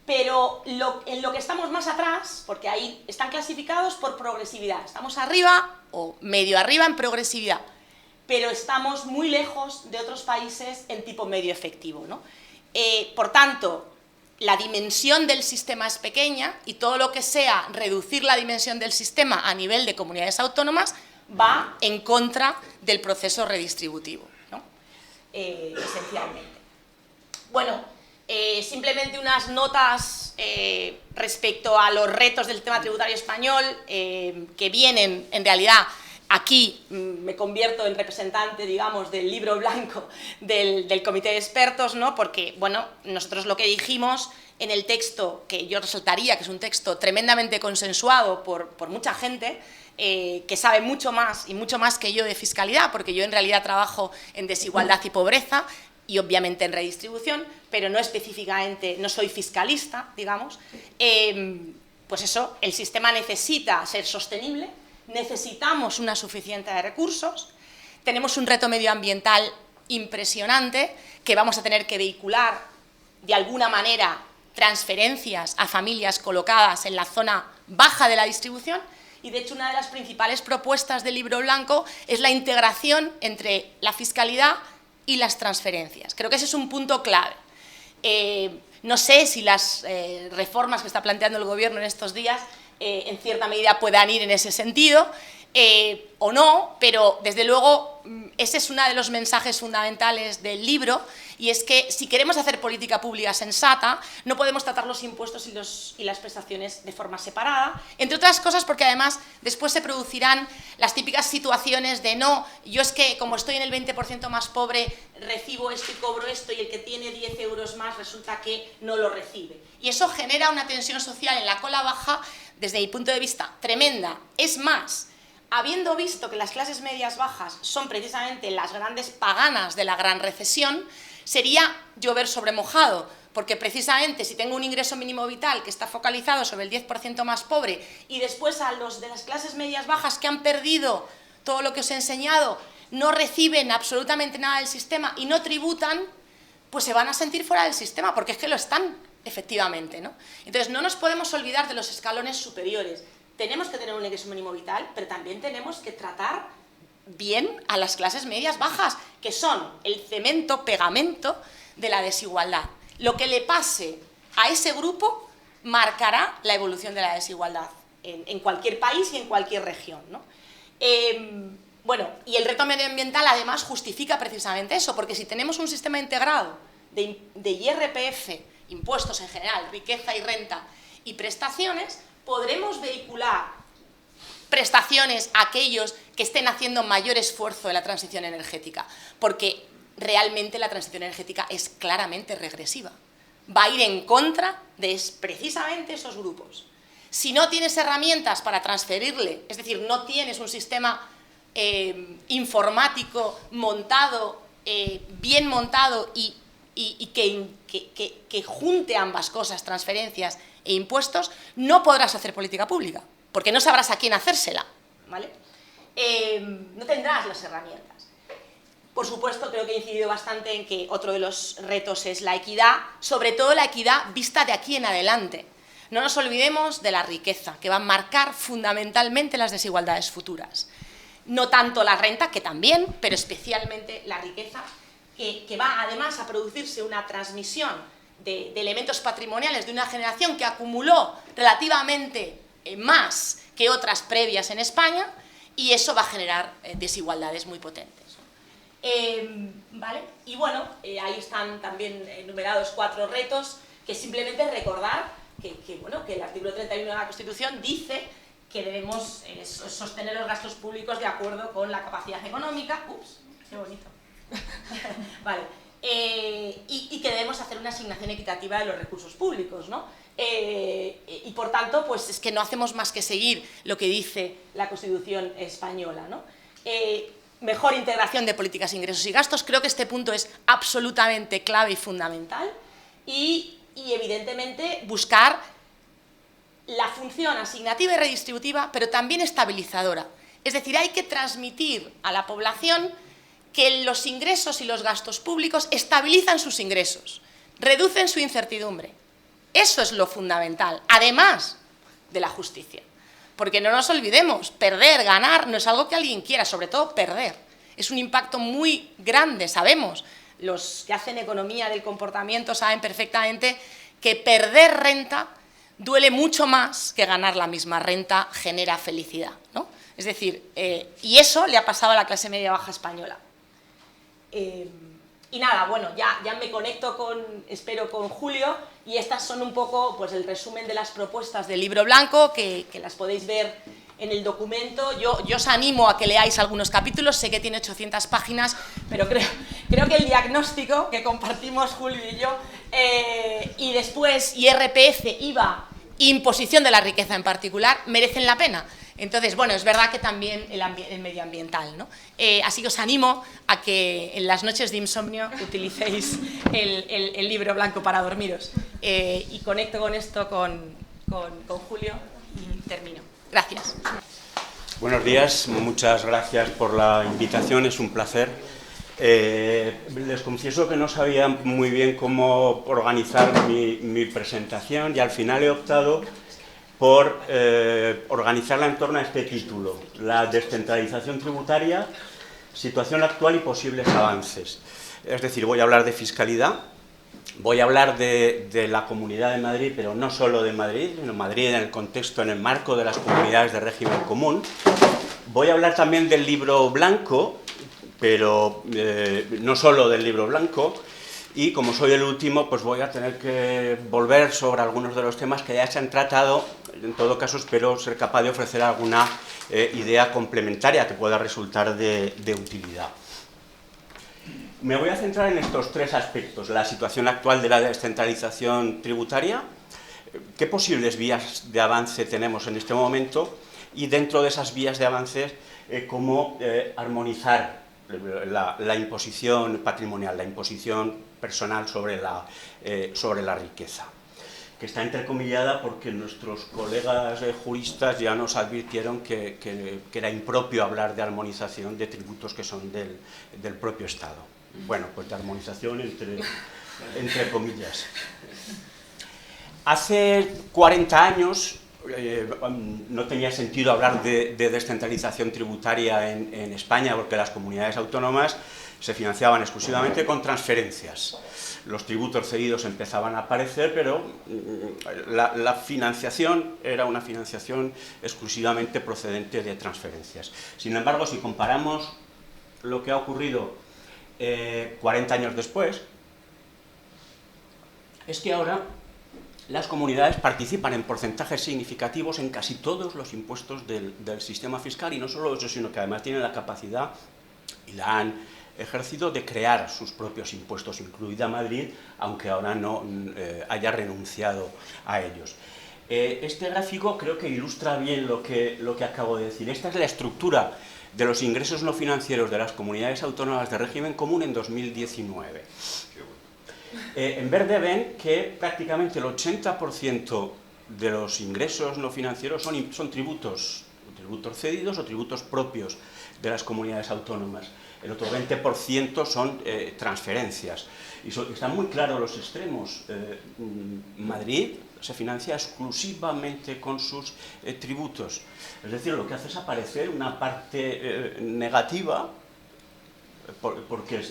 Pero en lo que estamos más atrás, porque ahí están clasificados por progresividad, estamos arriba o medio arriba en progresividad, pero estamos muy lejos de otros países en tipo medio efectivo, ¿no? Por tanto, la dimensión del sistema es pequeña y todo lo que sea reducir la dimensión del sistema a nivel de comunidades autónomas va en contra del proceso redistributivo, ¿no? Esencialmente. Bueno, simplemente unas notas respecto a los retos del sistema tributario español que vienen, en realidad, aquí me convierto en representante, digamos, del libro blanco del comité de expertos, ¿no? Porque, bueno, nosotros lo que dijimos en el texto, que yo resaltaría que es un texto tremendamente consensuado por mucha gente, que sabe mucho más y mucho más que yo de fiscalidad, porque yo en realidad trabajo en desigualdad y pobreza y obviamente en redistribución, pero no específicamente, no soy fiscalista, digamos. Pues eso, el sistema necesita ser sostenible, necesitamos una suficiencia de recursos, tenemos un reto medioambiental impresionante que vamos a tener que vehicular de alguna manera transferencias a familias colocadas en la zona baja de la distribución y de hecho una de las principales propuestas del libro blanco es la integración entre la fiscalidad y las transferencias. Creo que ese es un punto clave. No sé si las reformas que está planteando el Gobierno en estos días en cierta medida puedan ir en ese sentido o no, pero desde luego ese es uno de los mensajes fundamentales del libro y es que si queremos hacer política pública sensata no podemos tratar los impuestos y las prestaciones de forma separada, entre otras cosas porque además después se producirán las típicas situaciones de no, yo es que como estoy en el 20% más pobre recibo esto y cobro esto y el que tiene 10 euros más resulta que no lo recibe y eso genera una tensión social en la cola baja desde mi punto de vista tremenda. Es más, habiendo visto que las clases medias bajas son precisamente las grandes paganas de la gran recesión, sería llover sobre mojado, porque precisamente si tengo un ingreso mínimo vital que está focalizado sobre el 10% más pobre y después a los de las clases medias bajas que han perdido todo lo que os he enseñado, no reciben absolutamente nada del sistema y no tributan, pues se van a sentir fuera del sistema, porque es que lo están, efectivamente, ¿no? Entonces no nos podemos olvidar de los escalones superiores. Tenemos que tener un ingreso mínimo vital, pero también tenemos que tratar bien a las clases medias bajas, que son el cemento, pegamento de la desigualdad. Lo que le pase a ese grupo marcará la evolución de la desigualdad en cualquier país y en cualquier región, ¿no? Bueno, y el reto medioambiental además justifica precisamente eso, porque si tenemos un sistema integrado de IRPF, impuestos en general, riqueza y renta y prestaciones, podremos vehicular prestaciones a aquellos que estén haciendo mayor esfuerzo en la transición energética, porque realmente la transición energética es claramente regresiva. Va a ir en contra de precisamente esos grupos. Si no tienes herramientas para transferirle, es decir, no tienes un sistema informático montado, bien montado y que junte ambas cosas, transferencias e impuestos, no podrás hacer política pública, porque no sabrás a quién hacérsela, ¿vale? No tendrás las herramientas. Por supuesto, creo que he incidido bastante en que otro de los retos es la equidad, sobre todo la equidad vista de aquí en adelante. No nos olvidemos de la riqueza, que va a marcar fundamentalmente las desigualdades futuras. No tanto la renta, que también, pero especialmente la riqueza, que va además a producirse una transmisión de elementos patrimoniales de una generación que acumuló relativamente más que otras previas en España y eso va a generar desigualdades muy potentes. ¿Vale? Y bueno, ahí están también enumerados 4 retos que simplemente recordar que el artículo 31 de la Constitución dice que debemos sostener los gastos públicos de acuerdo con la capacidad económica. Ups, qué bonito. Vale. Y que debemos hacer una asignación equitativa de los recursos públicos, ¿no? Y por tanto, pues es que no hacemos más que seguir lo que dice la Constitución española, ¿no? Mejor integración de políticas, ingresos y gastos, creo que este punto es absolutamente clave y fundamental, y evidentemente buscar la función asignativa y redistributiva, pero también estabilizadora. Es decir, hay que transmitir a la población que los ingresos y los gastos públicos estabilizan sus ingresos, reducen su incertidumbre. Eso es lo fundamental, además de la justicia. Porque no nos olvidemos, perder, ganar, no es algo que alguien quiera, sobre todo perder. Es un impacto muy grande, sabemos. Los que hacen economía del comportamiento saben perfectamente que perder renta duele mucho más que ganar la misma renta, genera felicidad, ¿no? Es decir, y eso le ha pasado a la clase media baja española. Y nada, bueno, ya me conecto espero con Julio, y estas son un poco pues, el resumen de las propuestas del libro blanco, que las podéis ver en el documento. Yo os animo a que leáis algunos capítulos, sé que tiene 800 páginas, pero creo que el diagnóstico que compartimos Julio y yo, y después IRPF, IVA, imposición de la riqueza en particular, merecen la pena. Entonces, bueno, es verdad que también el medioambiental, ¿no? Así que os animo a que en las noches de insomnio utilicéis el libro blanco para dormiros. Y conecto con esto con Julio y termino. Gracias. Buenos días, muchas gracias por la invitación, es un placer. Les confieso que no sabía muy bien cómo organizar mi presentación, y al final he optado por organizarla en torno a este título: la descentralización tributaria, situación actual y posibles avances. Es decir, voy a hablar de fiscalidad, voy a hablar de la Comunidad de Madrid, pero no solo de Madrid, sino Madrid en el contexto, en el marco de las comunidades de régimen común. Voy a hablar también del libro blanco, pero no solo del libro blanco. Y como soy el último, pues voy a tener que volver sobre algunos de los temas que ya se han tratado. En todo caso, espero ser capaz de ofrecer alguna idea complementaria que pueda resultar de utilidad. Me voy a centrar en estos tres aspectos: la situación actual de la descentralización tributaria, qué posibles vías de avance tenemos en este momento, y dentro de esas vías de avance, cómo armonizar la imposición patrimonial, la imposición personal sobre la riqueza, que está entrecomillada porque nuestros colegas juristas ya nos advirtieron que era impropio hablar de armonización de tributos que son del propio Estado. Bueno, pues de armonización entre comillas. Hace 40 años no tenía sentido hablar de descentralización tributaria en España, porque las comunidades autónomas se financiaban exclusivamente con transferencias. Los tributos cedidos empezaban a aparecer, pero la financiación era una financiación exclusivamente procedente de transferencias. Sin embargo, si comparamos lo que ha ocurrido 40 años después, es que ahora las comunidades participan en porcentajes significativos en casi todos los impuestos del sistema fiscal, y no solo eso, sino que además tienen la capacidad, y la han ejercido, de crear sus propios impuestos, incluida Madrid, aunque ahora no haya renunciado a ellos. Este gráfico creo que ilustra bien lo que acabo de decir. Esta es la estructura de los ingresos no financieros de las comunidades autónomas de régimen común en 2019. En verde ven que prácticamente el 80% de los ingresos no financieros son tributos cedidos o tributos propios de las comunidades autónomas. El otro 20% son transferencias. Y están muy claros los extremos. Madrid se financia exclusivamente con sus tributos. Es decir, lo que hace es aparecer una parte negativa, porque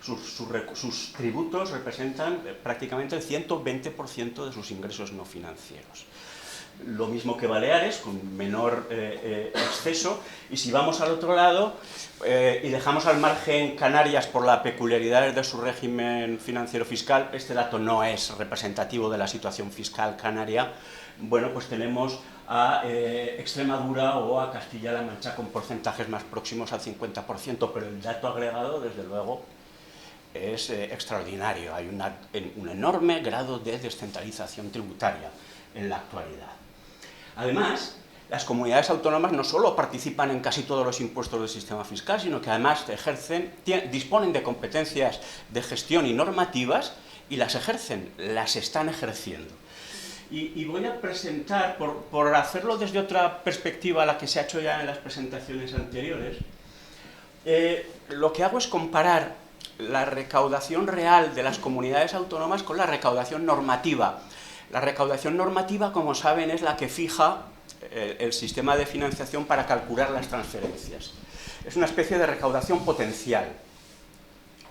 sus tributos representan prácticamente el 120% de sus ingresos no financieros. Lo mismo que Baleares, con menor exceso. Y si vamos al otro lado y dejamos al margen Canarias por las peculiaridades de su régimen financiero fiscal, este dato no es representativo de la situación fiscal canaria, bueno, pues tenemos a Extremadura o a Castilla-La Mancha con porcentajes más próximos al 50%, pero el dato agregado, desde luego, es extraordinario. Hay un enorme grado de descentralización tributaria en la actualidad. Además, las comunidades autónomas no solo participan en casi todos los impuestos del sistema fiscal, sino que además disponen de competencias de gestión y normativas, y las ejercen, las están ejerciendo. Y voy a presentar, por hacerlo desde otra perspectiva a la que se ha hecho ya en las presentaciones anteriores, lo que hago es comparar la recaudación real de las comunidades autónomas con la recaudación normativa. La recaudación normativa, como saben, es la que fija el sistema de financiación para calcular las transferencias. Es una especie de recaudación potencial,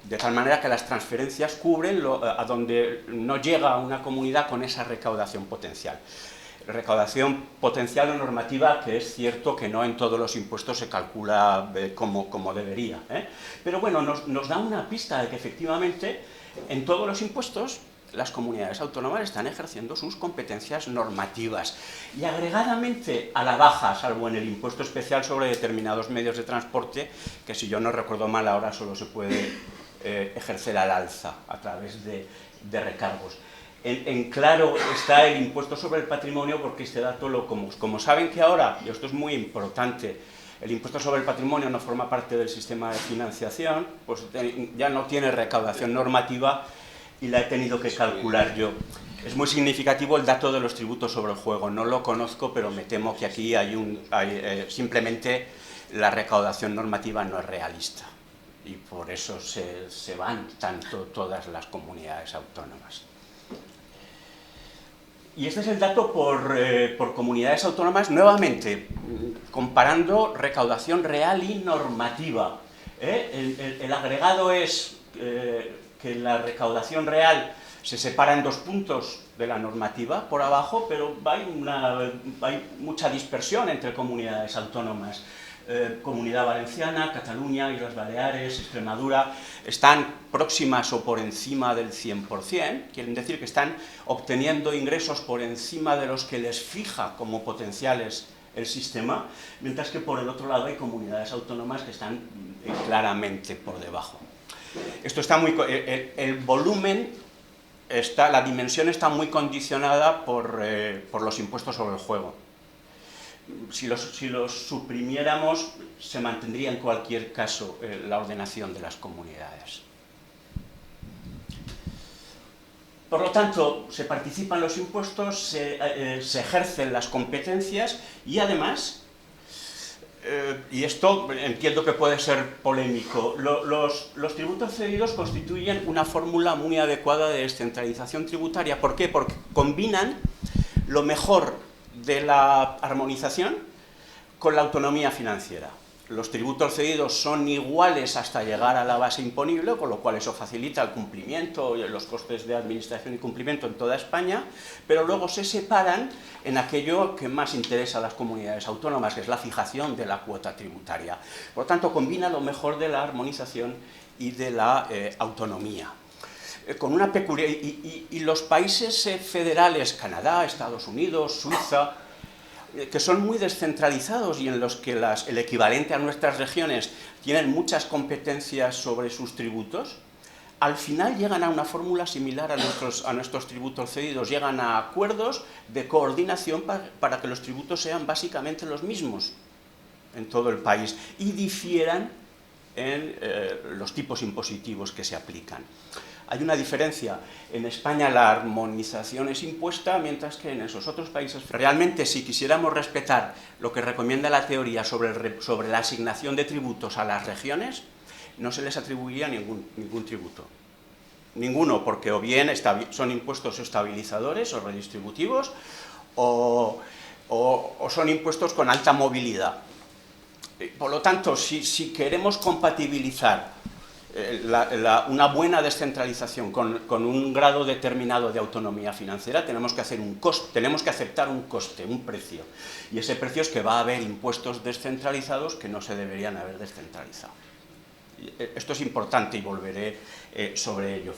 de tal manera que las transferencias cubren a donde no llega una comunidad con esa recaudación potencial. Recaudación potencial o normativa, que es cierto que no en todos los impuestos se calcula como debería, ¿eh? Pero bueno, nos da una pista de que efectivamente en todos los impuestos las comunidades autónomas están ejerciendo sus competencias normativas, y agregadamente a la baja, salvo en el impuesto especial sobre determinados medios de transporte, que si yo no recuerdo mal ahora solo se puede ejercer al alza a través de recargos. En claro está el impuesto sobre el patrimonio, porque este dato, como saben que ahora, y esto es muy importante, el impuesto sobre el patrimonio no forma parte del sistema de financiación, pues ya no tiene recaudación normativa y la he tenido que calcular yo. Es muy significativo el dato de los tributos sobre el juego, no lo conozco, pero me temo que aquí simplemente la recaudación normativa no es realista, y por eso se van tanto todas las comunidades autónomas. Y este es el dato por comunidades autónomas, nuevamente, comparando recaudación real y normativa. El agregado es que la recaudación real se separa en 2 puntos de la normativa por abajo, pero hay mucha dispersión entre comunidades autónomas. Comunidad Valenciana, Cataluña, Islas Baleares, Extremadura, están próximas o por encima del 100%, quieren decir que están obteniendo ingresos por encima de los que les fija como potenciales el sistema, mientras que por el otro lado hay comunidades autónomas que están claramente por debajo. Esto está el volumen, la dimensión está muy condicionada por los impuestos sobre el juego. Si los suprimiéramos, se mantendría en cualquier caso la ordenación de las comunidades. Por lo tanto, se participan los impuestos, se ejercen las competencias y además, y esto entiendo que puede ser polémico, los tributos cedidos constituyen una fórmula muy adecuada de descentralización tributaria. ¿Por qué? Porque combinan lo mejor de la armonización con la autonomía financiera. Los tributos cedidos son iguales hasta llegar a la base imponible, con lo cual eso facilita el cumplimiento y los costes de administración y cumplimiento en toda España, pero luego se separan en aquello que más interesa a las comunidades autónomas, que es la fijación de la cuota tributaria. Por lo tanto, combina lo mejor de la armonización y de la autonomía. Con una peculiaridad, y los países federales, Canadá, Estados Unidos, Suiza, que son muy descentralizados y en los que el equivalente a nuestras regiones tienen muchas competencias sobre sus tributos, al final llegan a una fórmula similar a nuestros tributos cedidos, llegan a acuerdos de coordinación para que los tributos sean básicamente los mismos en todo el país y difieran en los tipos impositivos que se aplican. Hay una diferencia. En España la armonización es impuesta, mientras que en esos otros países... Realmente, si quisiéramos respetar lo que recomienda la teoría sobre la asignación de tributos a las regiones, no se les atribuiría ningún tributo. Ninguno, porque o bien son impuestos estabilizadores o redistributivos, o son impuestos con alta movilidad. Por lo tanto, si queremos compatibilizar una buena descentralización con un grado determinado de autonomía financiera, tenemos que aceptar un coste, un precio. Y ese precio es que va a haber impuestos descentralizados que no se deberían haber descentralizado. Esto es importante y volveré sobre ello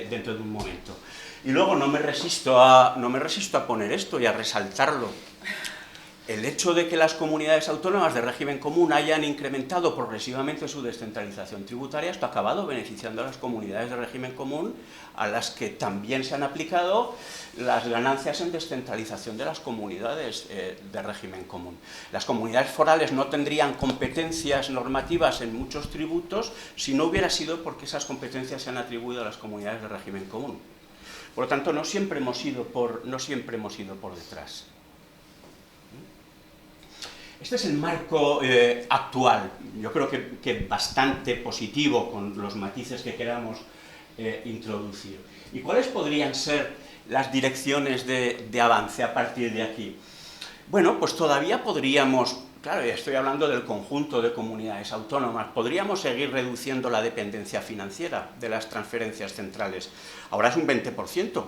dentro de un momento. Y luego no me resisto a poner esto y a resaltarlo El hecho de que las comunidades autónomas de régimen común hayan incrementado progresivamente su descentralización tributaria, esto ha acabado beneficiando a las comunidades de régimen común, a las que también se han aplicado las ganancias en descentralización de las comunidades de régimen común. Las comunidades forales no tendrían competencias normativas en muchos tributos si no hubiera sido porque esas competencias se han atribuido a las comunidades de régimen común. Por lo tanto, no siempre hemos ido por detrás. Este es el marco actual, yo creo que bastante positivo, con los matices que queramos introducir. ¿Y cuáles podrían ser las direcciones de avance a partir de aquí? Bueno, pues todavía podríamos, claro, ya estoy hablando del conjunto de comunidades autónomas, podríamos seguir reduciendo la dependencia financiera de las transferencias centrales. Ahora es un 20%,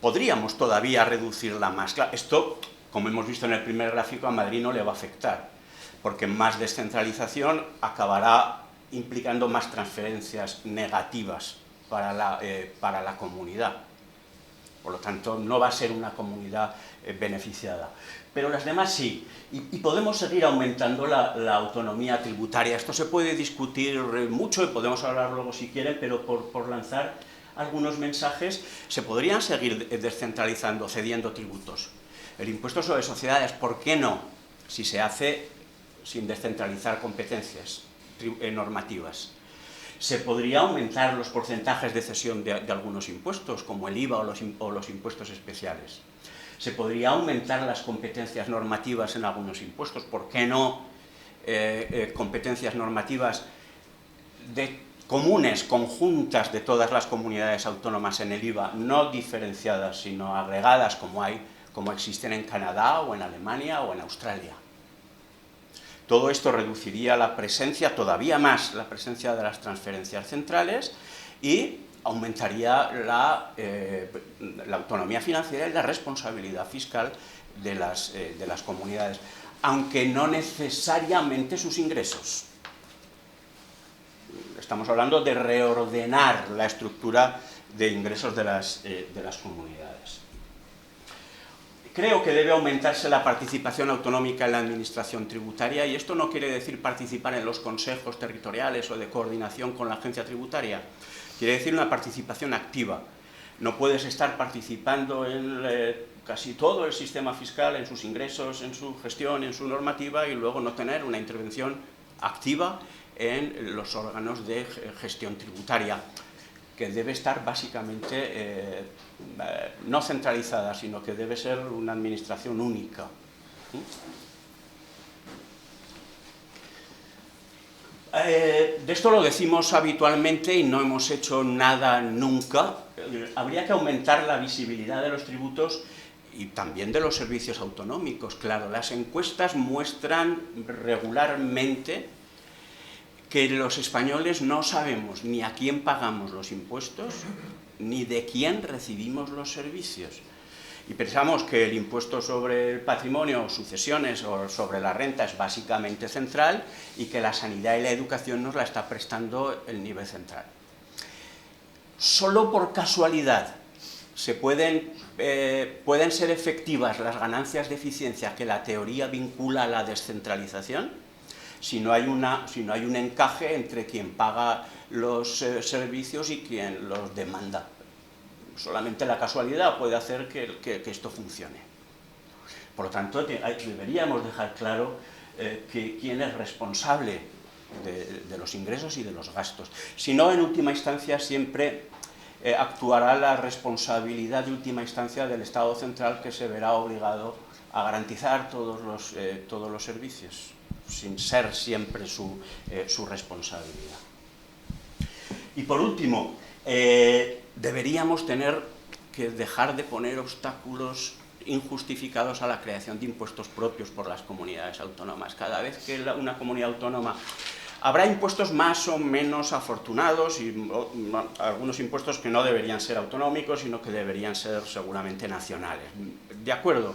podríamos todavía reducirla más. Claro, esto, como hemos visto en el primer gráfico, a Madrid no le va a afectar, porque más descentralización acabará implicando más transferencias negativas para la comunidad. Por lo tanto, no va a ser una comunidad beneficiada. Pero las demás sí, y podemos seguir aumentando la autonomía tributaria. Esto se puede discutir mucho y podemos hablar luego si quieren, pero por lanzar algunos mensajes, se podrían seguir descentralizando, cediendo tributos. El impuesto sobre sociedades, ¿por qué no? Si se hace sin descentralizar competencias normativas. Se podría aumentar los porcentajes de cesión de algunos impuestos, como el IVA o los impuestos especiales. Se podría aumentar las competencias normativas en algunos impuestos, ¿por qué no competencias normativas comunes, conjuntas de todas las comunidades autónomas en el IVA, no diferenciadas, sino agregadas como existen en Canadá o en Alemania o en Australia? Todo esto reduciría la presencia, todavía más, la presencia de las transferencias centrales y aumentaría la autonomía financiera y la responsabilidad fiscal de las comunidades, aunque no necesariamente sus ingresos. Estamos hablando de reordenar la estructura de ingresos de las comunidades. Creo que debe aumentarse la participación autonómica en la administración tributaria, y esto no quiere decir participar en los consejos territoriales o de coordinación con la agencia tributaria, quiere decir una participación activa. No puedes estar participando en casi todo el sistema fiscal, en sus ingresos, en su gestión, en su normativa, y luego no tener una intervención activa en los órganos de gestión tributaria, que debe estar básicamente no centralizada, sino que debe ser una administración única. De esto lo decimos habitualmente y no hemos hecho nada nunca. Habría que aumentar la visibilidad de los tributos y también de los servicios autonómicos. Claro, las encuestas muestran regularmente que los españoles no sabemos ni a quién pagamos los impuestos, ni de quién recibimos los servicios. Y pensamos que el impuesto sobre el patrimonio, sucesiones o sobre la renta es básicamente central y que la sanidad y la educación nos la está prestando el nivel central. Solo por casualidad pueden ser efectivas las ganancias de eficiencia que la teoría vincula a la descentralización, si no hay un encaje entre quien paga los servicios y quien los demanda. Solamente la casualidad puede hacer que esto funcione. Por lo tanto, deberíamos dejar claro quién es responsable de los ingresos y de los gastos. Si no, en última instancia, siempre actuará la responsabilidad de última instancia del Estado central, que se verá obligado a garantizar todos los servicios, sin ser siempre su responsabilidad. Y por último, deberíamos tener que dejar de poner obstáculos injustificados a la creación de impuestos propios por las comunidades autónomas. Cada vez que una comunidad autónoma... Habrá impuestos más o menos afortunados y algunos impuestos que no deberían ser autonómicos, sino que deberían ser seguramente nacionales. De acuerdo.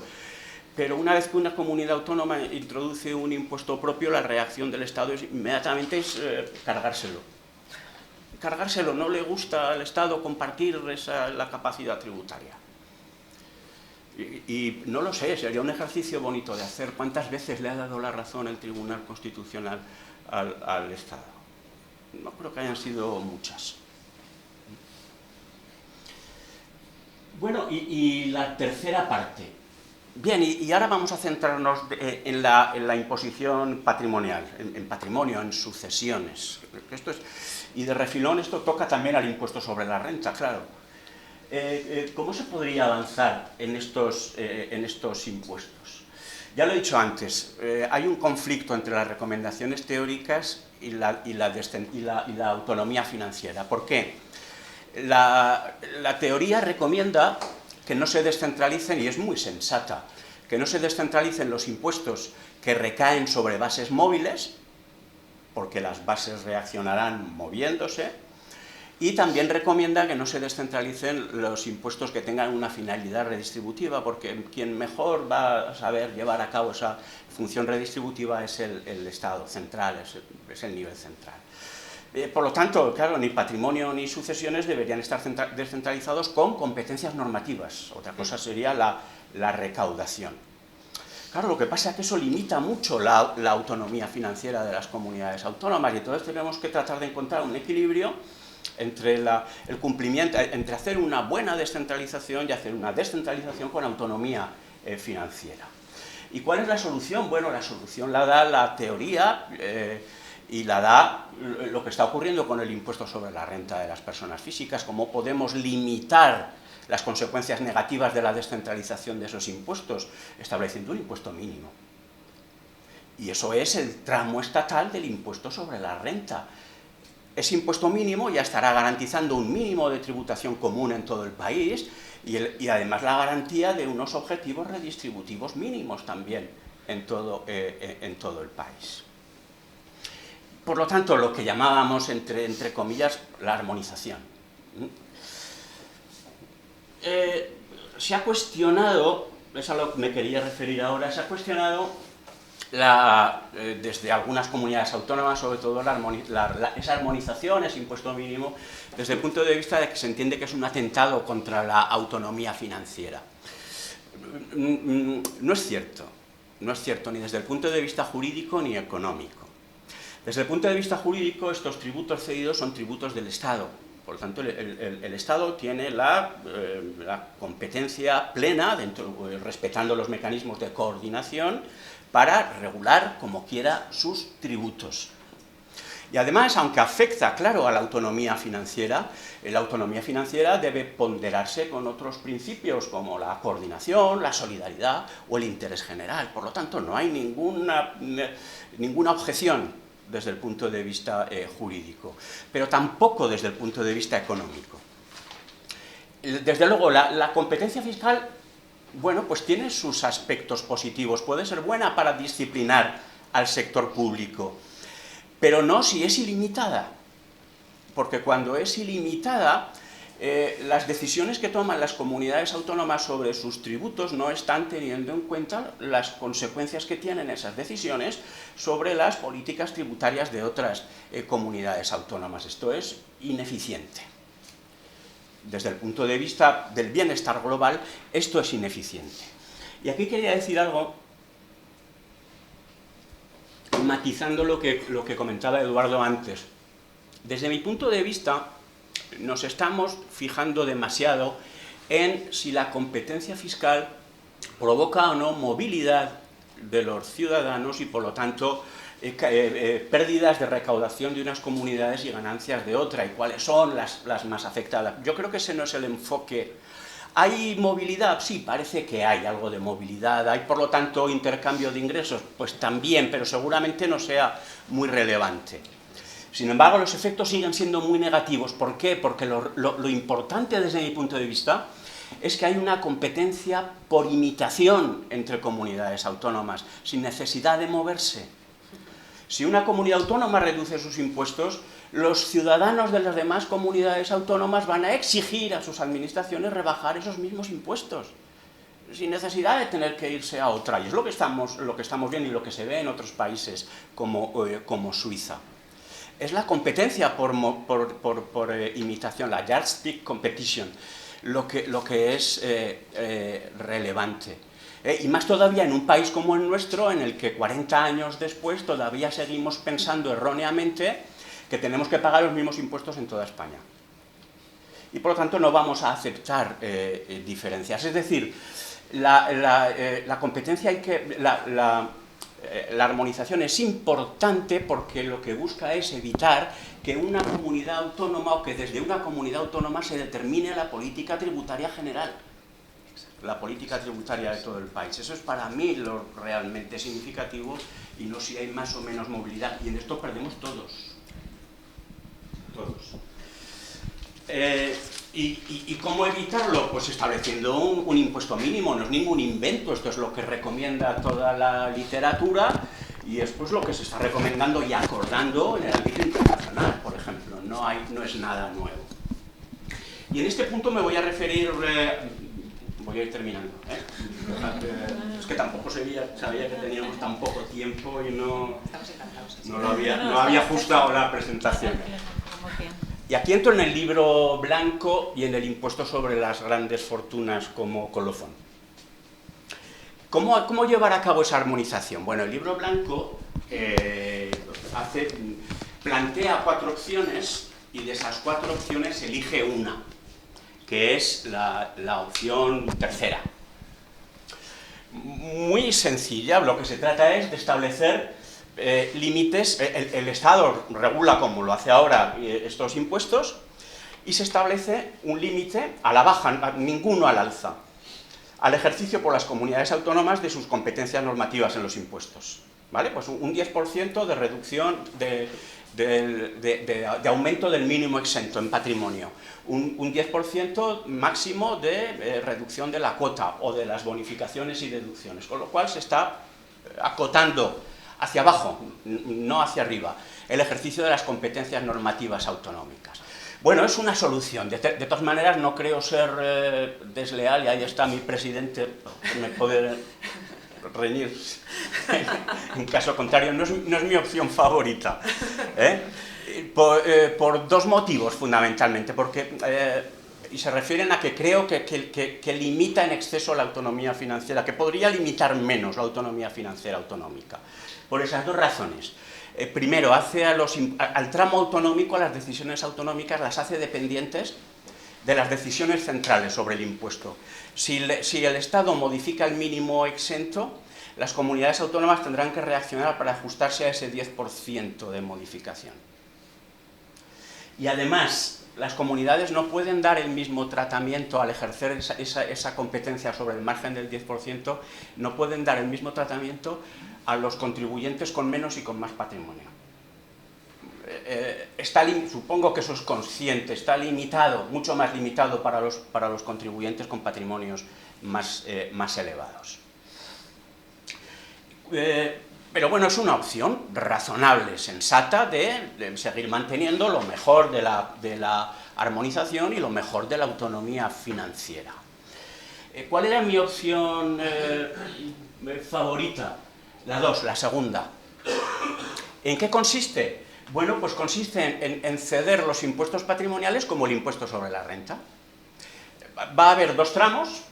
Pero una vez que una comunidad autónoma introduce un impuesto propio, la reacción del Estado inmediatamente es cargárselo. Cargárselo, no le gusta al Estado compartir la capacidad tributaria. Y no lo sé, sería un ejercicio bonito de hacer. ¿Cuántas veces le ha dado la razón el Tribunal Constitucional al Estado? No creo que hayan sido muchas. Bueno, y la tercera parte. Bien, y ahora vamos a centrarnos en la imposición patrimonial, en patrimonio, en sucesiones. Y de refilón esto toca también al impuesto sobre la renta, claro. ¿Cómo se podría avanzar en estos impuestos? Ya lo he dicho antes, hay un conflicto entre las recomendaciones teóricas y la autonomía financiera. ¿Por qué? La teoría recomienda que no se descentralicen, y es muy sensata, que no se descentralicen los impuestos que recaen sobre bases móviles, porque las bases reaccionarán moviéndose, y también recomienda que no se descentralicen los impuestos que tengan una finalidad redistributiva, porque quien mejor va a saber llevar a cabo esa función redistributiva es el Estado central, es el nivel central. Por lo tanto, claro, ni patrimonio ni sucesiones deberían estar descentralizados con competencias normativas. Otra cosa sería la recaudación. Claro, lo que pasa es que eso limita mucho la autonomía financiera de las comunidades autónomas, y entonces tenemos que tratar de encontrar un equilibrio entre el cumplimiento, entre hacer una buena descentralización y hacer una descentralización con autonomía financiera. ¿Y cuál es la solución? Bueno, la solución la da la teoría y la da lo que está ocurriendo con el impuesto sobre la renta de las personas físicas, cómo podemos limitar las consecuencias negativas de la descentralización de esos impuestos, estableciendo un impuesto mínimo. Y eso es el tramo estatal del impuesto sobre la renta. Ese impuesto mínimo ya estará garantizando un mínimo de tributación común en todo el país y además la garantía de unos objetivos redistributivos mínimos también en todo el país. Por lo tanto, lo que llamábamos, entre comillas, la armonización. Se ha cuestionado, es a lo que me quería referir ahora, se ha cuestionado desde algunas comunidades autónomas, sobre todo esa armonización, ese impuesto mínimo, desde el punto de vista de que se entiende que es un atentado contra la autonomía financiera. No es cierto ni desde el punto de vista jurídico ni económico. Desde el punto de vista jurídico, estos tributos cedidos son tributos del Estado. Por lo tanto, el Estado tiene la competencia plena, respetando los mecanismos de coordinación, para regular como quiera sus tributos. Y además, aunque afecta, claro, a la autonomía financiera debe ponderarse con otros principios como la coordinación, la solidaridad o el interés general. Por lo tanto, no hay ninguna objeción desde el punto de vista jurídico, pero tampoco desde el punto de vista económico. Desde luego, la competencia fiscal, bueno, pues tiene sus aspectos positivos, puede ser buena para disciplinar al sector público, pero no si es ilimitada, porque cuando es ilimitada, las decisiones que toman las comunidades autónomas sobre sus tributos no están teniendo en cuenta las consecuencias que tienen esas decisiones sobre las políticas tributarias de otras comunidades autónomas. Esto es ineficiente. Desde el punto de vista del bienestar global, esto es ineficiente. Y aquí quería decir algo, matizando lo que comentaba Eduardo antes. Desde mi punto de vista, nos estamos fijando demasiado en si la competencia fiscal provoca o no movilidad de los ciudadanos y, por lo tanto, pérdidas de recaudación de unas comunidades y ganancias de otra, y cuáles son las más afectadas. Yo creo que ese no es el enfoque. ¿Hay movilidad? Sí, parece que hay algo de movilidad. ¿Hay, por lo tanto, intercambio de ingresos? Pues también, pero seguramente no sea muy relevante. Sin embargo, los efectos siguen siendo muy negativos. ¿Por qué? Porque lo importante desde mi punto de vista es que hay una competencia por imitación entre comunidades autónomas, sin necesidad de moverse. Si una comunidad autónoma reduce sus impuestos, los ciudadanos de las demás comunidades autónomas van a exigir a sus administraciones rebajar esos mismos impuestos, sin necesidad de tener que irse a otra. Y es lo que estamos viendo y lo que se ve en otros países como Suiza. Es la competencia por imitación, la yardstick competition, lo que es relevante. Y más todavía en un país como el nuestro, en el que 40 años después todavía seguimos pensando erróneamente que tenemos que pagar los mismos impuestos en toda España. Y por lo tanto no vamos a aceptar diferencias. Es decir, la competencia la armonización es importante porque lo que busca es evitar que una comunidad autónoma o que desde una comunidad autónoma se determine la política tributaria general, la política tributaria de todo el país. Eso es para mí lo realmente significativo y no si hay más o menos movilidad. Y en esto perdemos todos. Todos. ¿Y cómo evitarlo? Pues estableciendo un impuesto mínimo. No es ningún invento, esto es lo que recomienda toda la literatura y es pues lo que se está recomendando y acordando en el ámbito internacional, por ejemplo. No es nada nuevo. Y en este punto me voy a referir... voy a ir terminando. Es que tampoco sabía que teníamos tan poco tiempo y no había ajustado la presentación. Y aquí entro en el libro blanco y en el impuesto sobre las grandes fortunas como colofón. ¿Cómo llevar a cabo esa armonización? Bueno, el libro blanco plantea 4 opciones y de esas 4 opciones elige una, que es la opción tercera. Muy sencilla, lo que se trata es de establecer límites. El Estado regula, como lo hace ahora, estos impuestos y se establece un límite a la baja, ninguno al alza, al ejercicio por las comunidades autónomas de sus competencias normativas en los impuestos. ¿Vale? Pues un 10% de reducción de aumento del mínimo exento en patrimonio, un 10% máximo de reducción de la cuota o de las bonificaciones y deducciones, con lo cual se está acotando hacia abajo, no hacia arriba, el ejercicio de las competencias normativas autonómicas. Bueno, es una solución. De todas maneras, no creo ser desleal, y ahí está mi presidente, que me puede reñir en caso contrario. No es mi opción favorita. Por 2 motivos, fundamentalmente. Y se refieren a que creo que limita en exceso la autonomía financiera, que podría limitar menos la autonomía financiera autonómica. Por esas 2 razones. Primero, hace al tramo autonómico, a las decisiones autonómicas, las hace dependientes de las decisiones centrales sobre el impuesto. Si el Estado modifica el mínimo exento, las comunidades autónomas tendrán que reaccionar para ajustarse a ese 10% de modificación. Y además, las comunidades no pueden dar el mismo tratamiento al ejercer esa competencia sobre el margen del 10%, no pueden dar el mismo tratamiento a los contribuyentes con menos y con más patrimonio. Supongo que eso es consciente, está limitado, mucho más limitado para los contribuyentes con patrimonios más elevados. Pero bueno, es una opción razonable, sensata, de seguir manteniendo lo mejor de la armonización y lo mejor de la autonomía financiera. ¿Cuál era mi opción favorita? La 2, la segunda. ¿En qué consiste? Bueno, pues consiste en ceder los impuestos patrimoniales como el impuesto sobre la renta. Va a haber 2 tramos.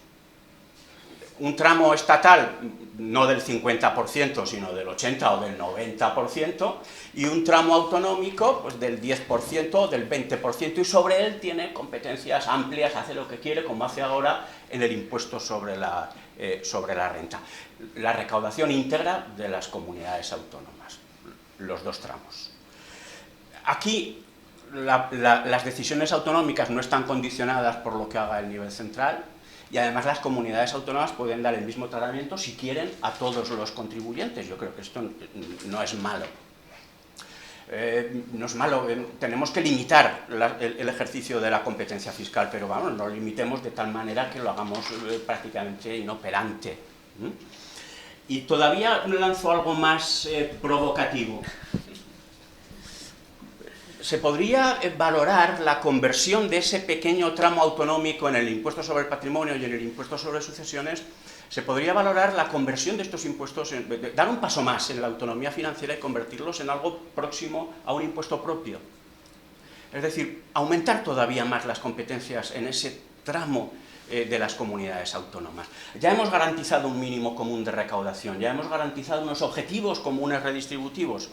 Un tramo estatal, no del 50%, sino del 80% o del 90%, y un tramo autonómico pues del 10% o del 20%, y sobre él tiene competencias amplias, hace lo que quiere, como hace ahora en el impuesto sobre la renta. La recaudación íntegra de las comunidades autónomas, los 2 tramos. Aquí las decisiones autonómicas no están condicionadas por lo que haga el nivel central, y además las comunidades autónomas pueden dar el mismo tratamiento, si quieren, a todos los contribuyentes. Yo creo que esto no es malo. No es malo, tenemos que limitar el ejercicio de la competencia fiscal, pero vamos, no lo limitemos de tal manera que lo hagamos prácticamente inoperante. Y todavía lanzo algo más provocativo. Se podría valorar la conversión de ese pequeño tramo autonómico en el impuesto sobre el patrimonio y en el impuesto sobre sucesiones, se podría valorar la conversión de estos impuestos, dar un paso más en la autonomía financiera y convertirlos en algo próximo a un impuesto propio. Es decir, aumentar todavía más las competencias en ese tramo de las comunidades autónomas. Ya hemos garantizado un mínimo común de recaudación, ya hemos garantizado unos objetivos comunes redistributivos.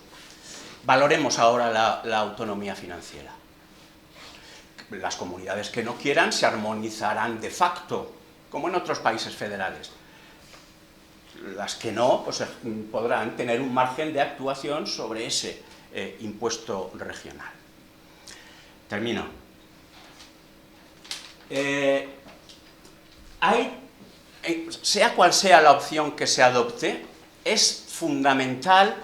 Valoremos ahora la autonomía financiera. Las comunidades que no quieran se armonizarán de facto, como en otros países federales. Las que no, pues podrán tener un margen de actuación sobre ese impuesto regional. Termino. Sea cual sea la opción que se adopte, es fundamental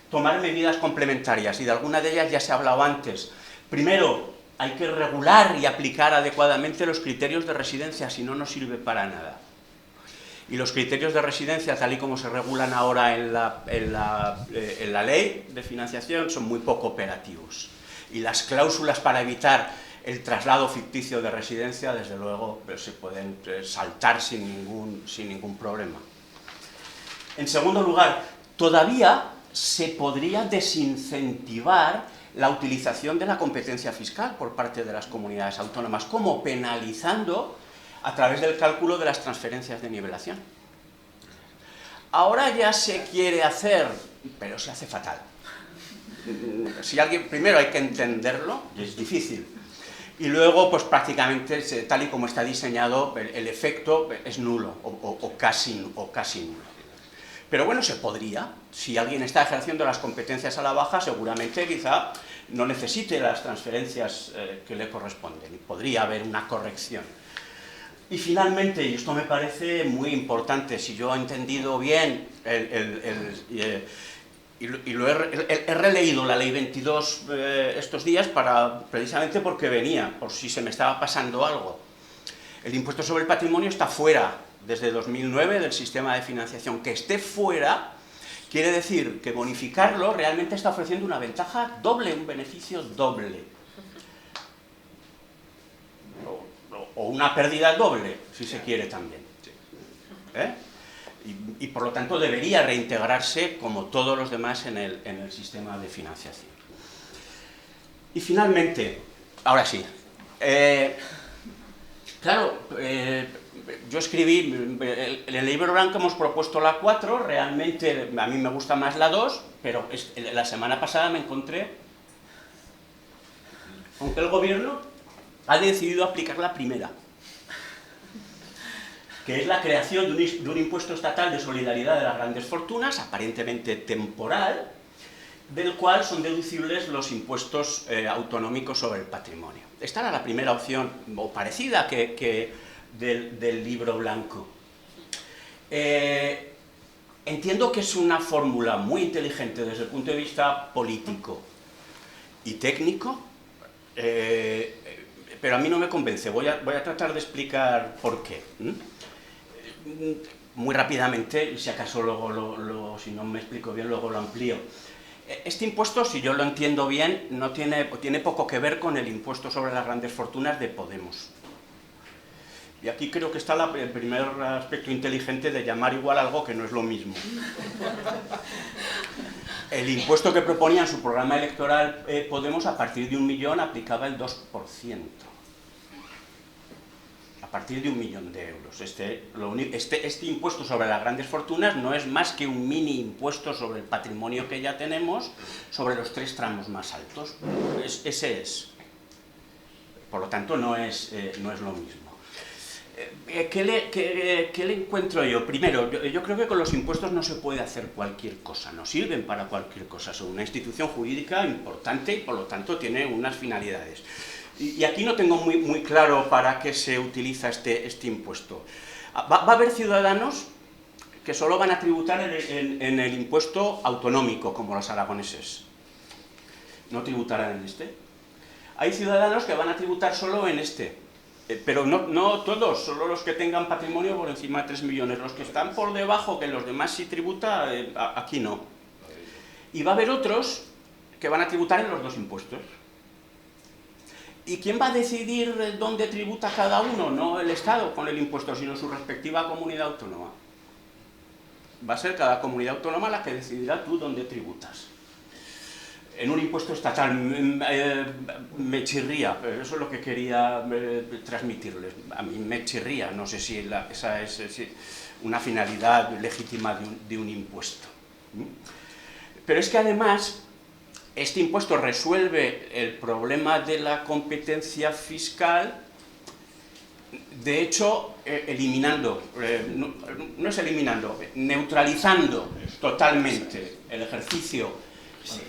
tomar medidas complementarias, y de alguna de ellas ya se ha hablado antes. Primero, hay que regular y aplicar adecuadamente los criterios de residencia, si no, no sirve para nada. Y los criterios de residencia, tal y como se regulan ahora en la ley de financiación, son muy poco operativos. Y las cláusulas para evitar el traslado ficticio de residencia, desde luego, se pueden saltar sin ningún problema. En segundo lugar, todavía se podría desincentivar la utilización de la competencia fiscal por parte de las comunidades autónomas, como penalizando a través del cálculo de las transferencias de nivelación. Ahora ya se quiere hacer, pero se hace fatal. Primero hay que entenderlo, y es difícil, y luego, pues prácticamente, tal y como está diseñado, el efecto es nulo, o casi nulo. Pero bueno, se podría. Si alguien está ejerciendo las competencias a la baja, seguramente quizá no necesite las transferencias que le corresponden, y podría haber una corrección. Y finalmente, y esto me parece muy importante, si yo he entendido bien, he releído la Ley 22 estos días precisamente porque venía, por si se me estaba pasando algo. El impuesto sobre el patrimonio está fuera desde 2009 del sistema de financiación. Que esté fuera quiere decir que bonificarlo realmente está ofreciendo una ventaja doble, un beneficio doble. O una pérdida doble, si se quiere también. Y por lo tanto debería reintegrarse como todos los demás en el sistema de financiación. Y finalmente, ahora sí, claro, yo escribí, en el libro blanco hemos propuesto la 4, realmente a mí me gusta más la 2, pero la semana pasada me encontré con que el gobierno ha decidido aplicar la primera, que es la creación de un impuesto estatal de solidaridad de las grandes fortunas, aparentemente temporal, del cual son deducibles los impuestos autonómicos sobre el patrimonio. Esta era la primera opción, o parecida, del libro blanco. Entiendo que es una fórmula muy inteligente desde el punto de vista político y técnico, pero a mí no me convence. Voy a tratar de explicar por qué. Muy rápidamente, y si acaso luego, si no me explico bien, luego lo amplío. Este impuesto, si yo lo entiendo bien, tiene poco que ver con el impuesto sobre las grandes fortunas de Podemos. Y aquí creo que está el primer aspecto inteligente de llamar igual algo que no es lo mismo. El impuesto que proponía en su programa electoral Podemos, a partir de 1 millón, aplicaba el 2%. A partir de 1 millón de euros. Este impuesto sobre las grandes fortunas no es más que un mini impuesto sobre el patrimonio que ya tenemos, sobre los 3 tramos más altos. Ese es. Por lo tanto, no es lo mismo. ¿Qué le encuentro yo? Primero, yo creo que con los impuestos no se puede hacer cualquier cosa, no sirven para cualquier cosa, son una institución jurídica importante y por lo tanto tiene unas finalidades. Y aquí no tengo muy claro para qué se utiliza este impuesto. Va a haber ciudadanos que solo van a tributar en el impuesto autonómico, como los aragoneses. No tributarán en este. Hay ciudadanos que van a tributar solo en este. Pero no todos, solo los que tengan patrimonio por encima de 3 millones. Los que están por debajo, que los demás sí tributa, aquí no. Y va a haber otros que van a tributar en los 2 impuestos. ¿Y quién va a decidir dónde tributa cada uno? No el Estado con el impuesto, sino su respectiva comunidad autónoma. Va a ser cada comunidad autónoma la que decidirá tú dónde tributas. en un impuesto estatal. Me chirría, eso es lo que quería transmitirles. A mí me chirría, no sé si esa es una finalidad legítima de un impuesto. Pero es que además este impuesto resuelve el problema de la competencia fiscal, de hecho, eliminando, no es eliminando, neutralizando totalmente el ejercicio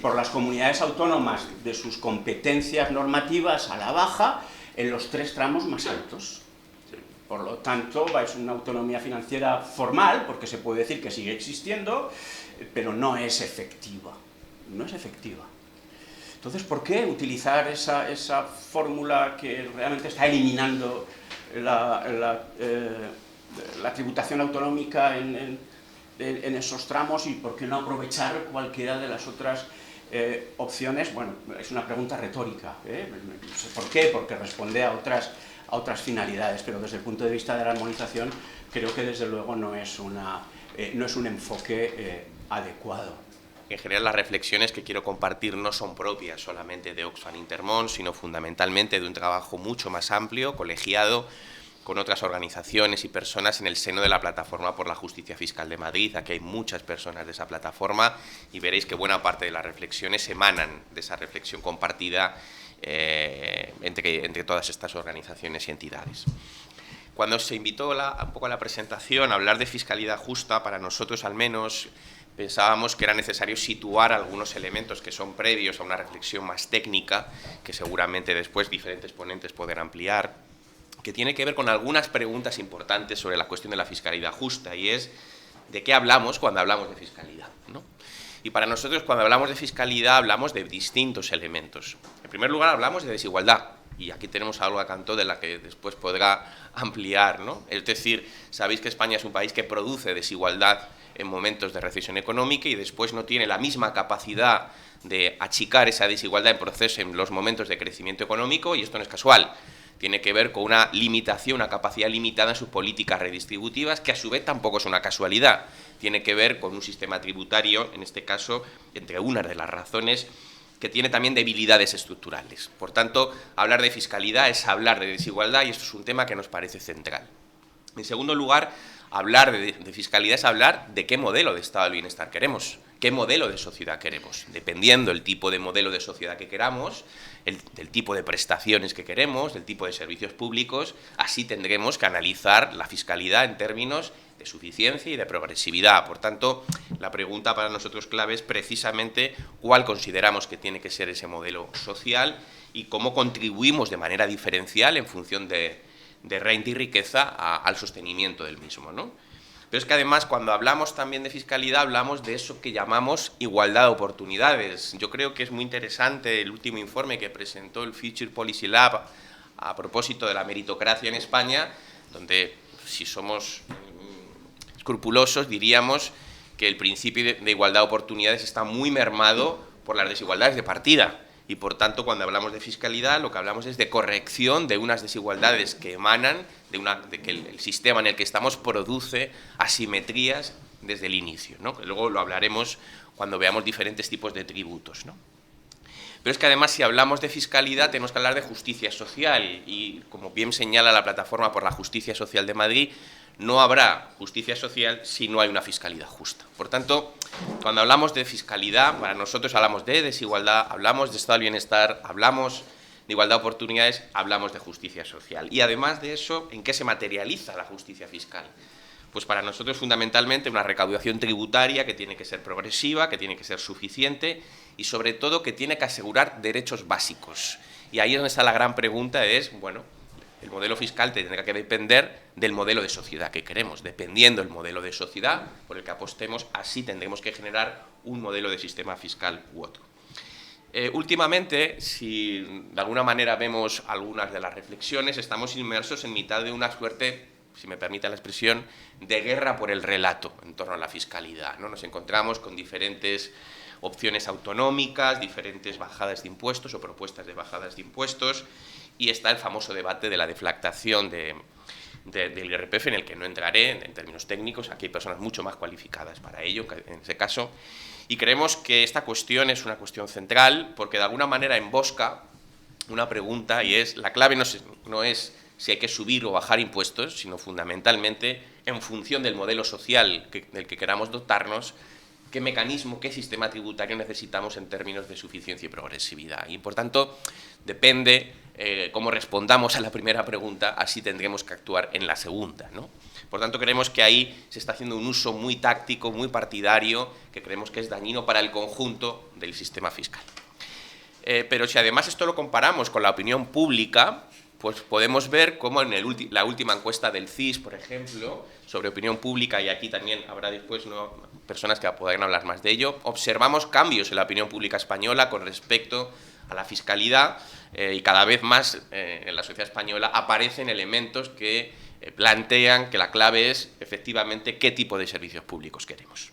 por las comunidades autónomas de sus competencias normativas a la baja en los 3 tramos más altos. Por lo tanto, es una autonomía financiera formal, porque se puede decir que sigue existiendo, pero no es efectiva. No es efectiva. Entonces, ¿por qué utilizar esa fórmula que realmente está eliminando la tributación autonómica en esos tramos, y por qué no aprovechar cualquiera de las otras opciones? Bueno, es una pregunta retórica, ¿Por qué? Porque responde a otras finalidades, pero desde el punto de vista de la armonización creo que desde luego no es un enfoque adecuado. En general, las reflexiones que quiero compartir no son propias solamente de Oxfam Intermón, sino fundamentalmente de un trabajo mucho más amplio, colegiado, con otras organizaciones y personas en el seno de la Plataforma por la Justicia Fiscal de Madrid. Aquí hay muchas personas de esa plataforma y veréis que buena parte de las reflexiones emanan de esa reflexión compartida entre todas estas organizaciones y entidades. Cuando se invitó un poco a la presentación a hablar de fiscalidad justa, para nosotros al menos pensábamos que era necesario situar algunos elementos que son previos a una reflexión más técnica, que seguramente después diferentes ponentes podrán ampliar, que tiene que ver con algunas preguntas importantes sobre la cuestión de la fiscalidad justa, y es ¿de qué hablamos cuando hablamos de fiscalidad?, ¿no? Y para nosotros, cuando hablamos de fiscalidad, hablamos de distintos elementos. En primer lugar, hablamos de desigualdad, y aquí tenemos a Olga Cantó, de la que después podrá ampliar, ¿no? Es decir, sabéis que España es un país que produce desigualdad en momentos de recesión económica y después no tiene la misma capacidad de achicar esa desigualdad en los momentos de crecimiento económico, y esto no es casual. Tiene que ver con una limitación, una capacidad limitada en sus políticas redistributivas, que a su vez tampoco es una casualidad. Tiene que ver con un sistema tributario, en este caso, entre unas de las razones, que tiene también debilidades estructurales. Por tanto, hablar de fiscalidad es hablar de desigualdad, y esto es un tema que nos parece central. En segundo lugar, hablar de fiscalidad es hablar de qué modelo de estado del bienestar queremos, qué modelo de sociedad queremos. Dependiendo del tipo de modelo de sociedad que queramos, del tipo de prestaciones que queremos, del tipo de servicios públicos, así tendremos que analizar la fiscalidad en términos de suficiencia y de progresividad. Por tanto, la pregunta para nosotros clave es precisamente cuál consideramos que tiene que ser ese modelo social y cómo contribuimos de manera diferencial en función de renta y riqueza al sostenimiento del mismo, ¿no? Pero es que además, cuando hablamos también de fiscalidad, hablamos de eso que llamamos igualdad de oportunidades. Yo creo que es muy interesante el último informe que presentó el Future Policy Lab a propósito de la meritocracia en España, donde, si somos escrupulosos, diríamos que el principio de igualdad de oportunidades está muy mermado por las desigualdades de partida. Y por tanto, cuando hablamos de fiscalidad, lo que hablamos es de corrección de unas desigualdades que emanan de que el sistema en el que estamos produce asimetrías desde el inicio, ¿no? Que luego lo hablaremos cuando veamos diferentes tipos de tributos, ¿no? Pero es que además, si hablamos de fiscalidad, tenemos que hablar de justicia social, y como bien señala la Plataforma por la Justicia Social de Madrid, no habrá justicia social si no hay una fiscalidad justa. Por tanto, cuando hablamos de fiscalidad, para nosotros hablamos de desigualdad, hablamos de estado del bienestar, hablamos de igualdad de oportunidades, hablamos de justicia social. Y además de eso, ¿en qué se materializa la justicia fiscal? Pues para nosotros fundamentalmente una recaudación tributaria que tiene que ser progresiva, que tiene que ser suficiente y sobre todo que tiene que asegurar derechos básicos. Y ahí es donde está la gran pregunta, bueno, el modelo fiscal tendrá que depender del modelo de sociedad que queremos. Dependiendo del modelo de sociedad por el que apostemos, así tendremos que generar un modelo de sistema fiscal u otro. Últimamente, si de alguna manera vemos algunas de las reflexiones, estamos inmersos en mitad de una suerte, si me permite la expresión, de guerra por el relato en torno a la fiscalidad, ¿no? Nos encontramos con diferentes opciones autonómicas, diferentes bajadas de impuestos o propuestas de bajadas de impuestos, y está el famoso debate de la deflactación de del IRPF, en el que no entraré en términos técnicos. Aquí hay personas mucho más cualificadas para ello, en ese caso. Y creemos que esta cuestión es una cuestión central porque de alguna manera embosca una pregunta, y es, la clave no es si hay que subir o bajar impuestos, sino fundamentalmente, en función del modelo social del que queramos dotarnos, qué mecanismo, qué sistema tributario necesitamos en términos de suficiencia y progresividad. Y, por tanto, depende cómo respondamos a la primera pregunta, así tendremos que actuar en la segunda, ¿no? Por tanto, creemos que ahí se está haciendo un uso muy táctico, muy partidario, que creemos que es dañino para el conjunto del sistema fiscal. Pero si además esto lo comparamos con la opinión pública, pues podemos ver cómo en la última encuesta del CIS, por ejemplo, sobre opinión pública, y aquí también habrá después personas que podrán hablar más de ello, observamos cambios en la opinión pública española con respecto a la fiscalidad, y cada vez más en la sociedad española aparecen elementos que plantean que la clave es efectivamente qué tipo de servicios públicos queremos.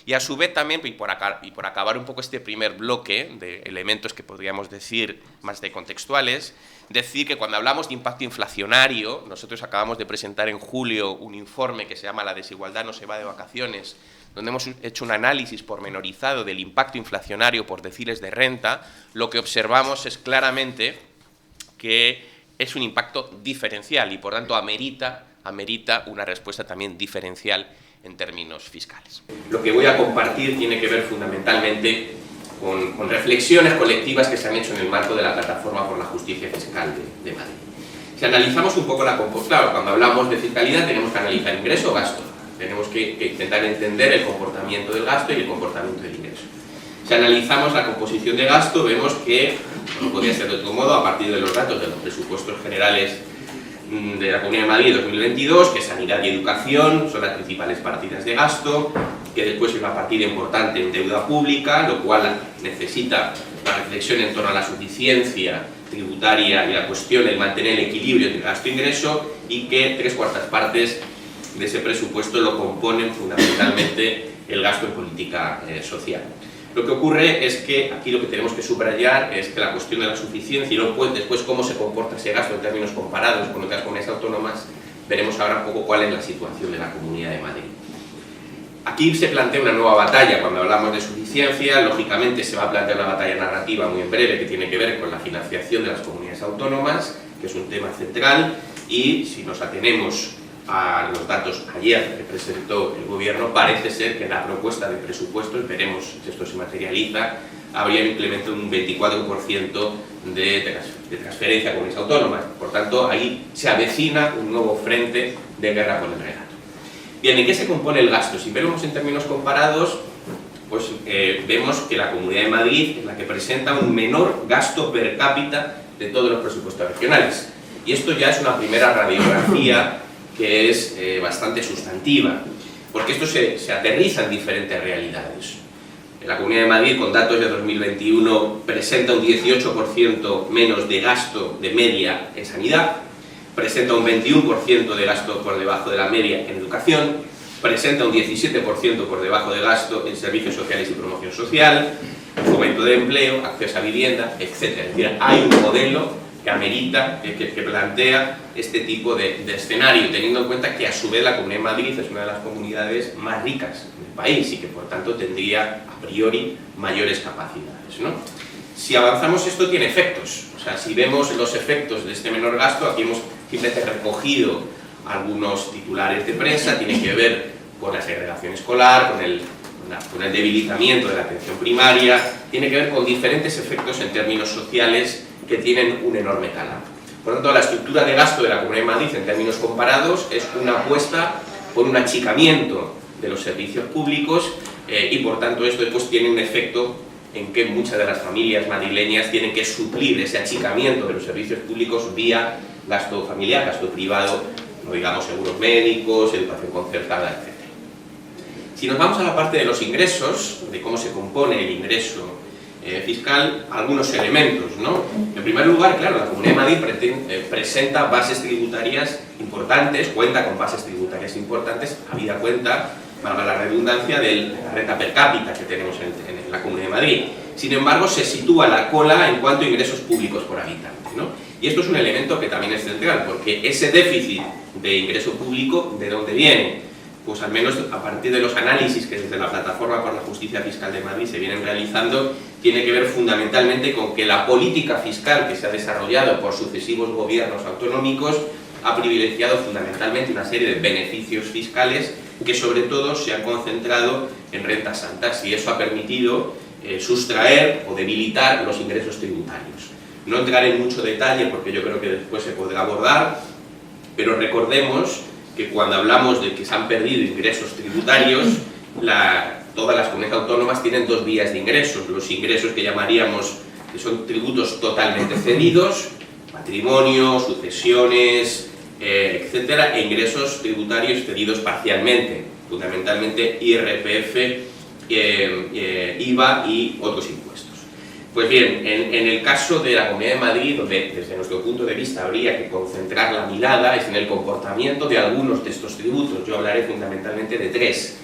Y a su vez también, y por acabar un poco este primer bloque de elementos que podríamos decir más de contextuales, decir que cuando hablamos de impacto inflacionario, nosotros acabamos de presentar en julio un informe que se llama La desigualdad no se va de vacaciones, donde hemos hecho un análisis pormenorizado del impacto inflacionario por deciles de renta. Lo que observamos es claramente que es un impacto diferencial y, por tanto, amerita una respuesta también diferencial en términos fiscales. Lo que voy a compartir tiene que ver fundamentalmente con reflexiones colectivas que se han hecho en el marco de la Plataforma por la Justicia Fiscal de Madrid. Si analizamos un poco la composición, claro, cuando hablamos de fiscalidad tenemos que analizar ingreso o gasto, tenemos que intentar entender el comportamiento del gasto y el comportamiento del ingreso. Si analizamos la composición de gasto, vemos que, no podría ser de otro modo, a partir de los datos de los presupuestos generales de la Comunidad de Madrid 2022, que sanidad y educación son las principales partidas de gasto, que después hay una partida importante en deuda pública, lo cual necesita la reflexión en torno a la suficiencia tributaria y la cuestión de mantener el equilibrio entre gasto e ingreso, y que 3/4 partes de ese presupuesto lo componen fundamentalmente el gasto en política social. Lo que ocurre es que aquí lo que tenemos que subrayar es que la cuestión de la suficiencia y después cómo se comporta ese gasto en términos comparados con otras comunidades autónomas, veremos ahora un poco cuál es la situación de la Comunidad de Madrid. Aquí se plantea una nueva batalla cuando hablamos de suficiencia. Lógicamente se va a plantear una batalla narrativa muy en breve que tiene que ver con la financiación de las comunidades autónomas, que es un tema central, y si nos atenemos a los datos ayer que presentó el Gobierno, parece ser que en la propuesta de presupuestos, veremos si esto se materializa, habría implementado un 24% de transferencia a comunidades autónomas. Por tanto, ahí se avecina un nuevo frente de guerra con el regato. Bien, ¿en qué se compone el gasto? Si vemos en términos comparados, pues vemos que la Comunidad de Madrid es la que presenta un menor gasto per cápita de todos los presupuestos regionales. Y esto ya es una primera radiografía que es bastante sustantiva, porque esto se aterriza en diferentes realidades. La Comunidad de Madrid, con datos de 2021, presenta un 18% menos de gasto de media en sanidad, presenta un 21% de gasto por debajo de la media en educación, presenta un 17% por debajo de gasto en servicios sociales y promoción social, fomento de empleo, acceso a vivienda, etc. Es decir, hay un modelo que amerita, que plantea este tipo de escenario, teniendo en cuenta que a su vez la Comunidad de Madrid es una de las comunidades más ricas del país y que por tanto tendría a priori mayores capacidades, ¿no? Si avanzamos, esto tiene efectos. O sea, si vemos los efectos de este menor gasto, aquí hemos simplemente recogido algunos titulares de prensa, tiene que ver con la segregación escolar, con el debilitamiento de la atención primaria, tiene que ver con diferentes efectos en términos sociales que tienen un enorme calado. Por lo tanto, la estructura de gasto de la Comunidad de Madrid en términos comparados es una apuesta por un achicamiento de los servicios públicos y por tanto esto después tiene un efecto en que muchas de las familias madrileñas tienen que suplir ese achicamiento de los servicios públicos vía gasto familiar, gasto privado, no digamos seguros médicos, educación concertada, etc. Si nos vamos a la parte de los ingresos, de cómo se compone el ingreso fiscal, algunos elementos, ¿no? En primer lugar, claro, la Comunidad de Madrid presenta bases tributarias importantes, cuenta con bases tributarias importantes, habida cuenta, valga la redundancia, de la renta per cápita que tenemos en la Comunidad de Madrid. Sin embargo, se sitúa la cola en cuanto a ingresos públicos por habitante, ¿no? Y esto es un elemento que también es central, porque ese déficit de ingreso público, ¿de dónde viene? Pues al menos a partir de los análisis que desde la Plataforma por la Justicia Fiscal de Madrid se vienen realizando, tiene que ver fundamentalmente con que la política fiscal que se ha desarrollado por sucesivos gobiernos autonómicos ha privilegiado fundamentalmente una serie de beneficios fiscales que sobre todo se han concentrado en rentas altas, y eso ha permitido sustraer o debilitar los ingresos tributarios. No entraré en mucho detalle porque yo creo que después se podrá abordar, pero recordemos que cuando hablamos de que se han perdido ingresos tributarios, todas las comunidades autónomas tienen dos vías de ingresos: los ingresos que llamaríamos que son tributos totalmente cedidos, patrimonio, sucesiones, etcétera, e ingresos tributarios cedidos parcialmente, fundamentalmente IRPF, IVA y otros impuestos. Pues bien, en el caso de la Comunidad de Madrid, donde desde nuestro punto de vista habría que concentrar la mirada, es en el comportamiento de algunos de estos tributos. Yo hablaré fundamentalmente de tres,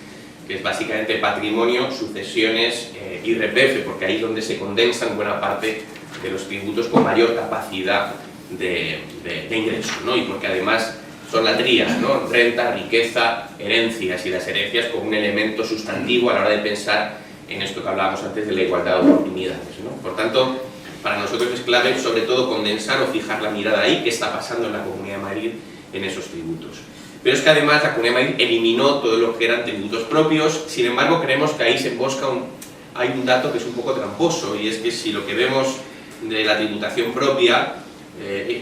que es básicamente patrimonio, sucesiones, IRPF, porque ahí es donde se condensan buena parte de los tributos con mayor capacidad de ingreso, ¿no? Y porque además son la tríada, ¿no? Renta, riqueza, herencias, y las herencias como un elemento sustantivo a la hora de pensar en esto que hablábamos antes de la igualdad de oportunidades, ¿no? Por tanto, para nosotros es clave sobre todo condensar o fijar la mirada ahí, qué está pasando en la Comunidad de Madrid en esos tributos. Pero es que además la Comunidad de Madrid eliminó todo lo que eran tributos propios. Sin embargo, creemos que ahí se embosca hay un dato que es un poco tramposo, y es que si lo que vemos de la tributación propia,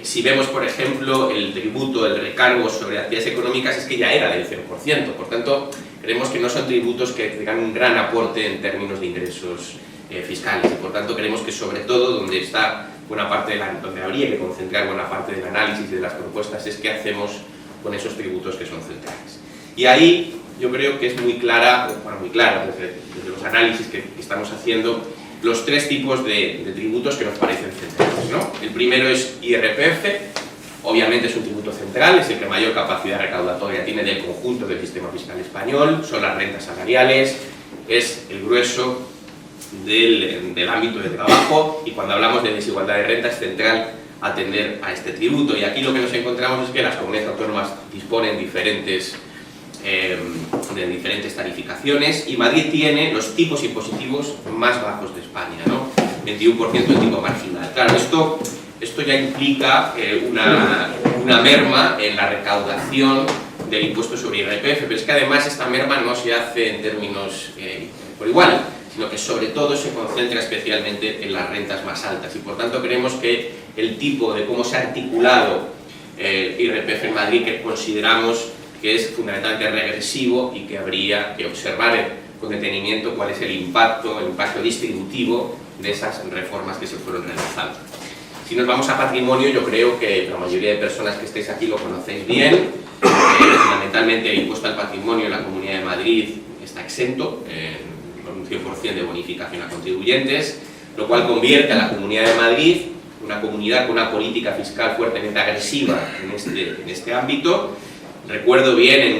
si vemos por ejemplo el tributo, el recargo sobre actividades económicas, es que ya era del 0%, por tanto creemos que no son tributos que tengan un gran aporte en términos de ingresos fiscales, y por tanto creemos que sobre todo donde está buena parte donde habría que concentrar buena parte del análisis y de las propuestas es qué hacemos con esos tributos que son centrales. Y ahí yo creo que es muy clara desde los análisis que estamos haciendo, los tres tipos de tributos que nos parecen centrales, ¿no? El primero es IRPF, obviamente es un tributo central, es el que mayor capacidad recaudatoria tiene del conjunto del sistema fiscal español, son las rentas salariales, es el grueso del ámbito de trabajo, y cuando hablamos de desigualdad de renta es central atender a este tributo. Y aquí lo que nos encontramos es que las comunidades autónomas disponen de diferentes tarificaciones, y Madrid tiene los tipos impositivos más bajos de España, ¿no? 21% de tipo marginal. Claro, esto ya implica una merma en la recaudación del impuesto sobre IRPF, pero es que además esta merma no se hace en términos por igual, sino que sobre todo se concentra especialmente en las rentas más altas, y por tanto creemos que el tipo de cómo se ha articulado IRPF en Madrid, que consideramos que es fundamentalmente regresivo y que habría que observar con detenimiento cuál es el impacto distributivo de esas reformas que se fueron realizando. Si nos vamos a patrimonio, yo creo que la mayoría de personas que estáis aquí lo conocéis bien. Fundamentalmente el impuesto al patrimonio en la Comunidad de Madrid está exento, con un 100% de bonificación a contribuyentes, lo cual convierte a la Comunidad de Madrid una comunidad con una política fiscal fuertemente agresiva en este ámbito. Recuerdo bien en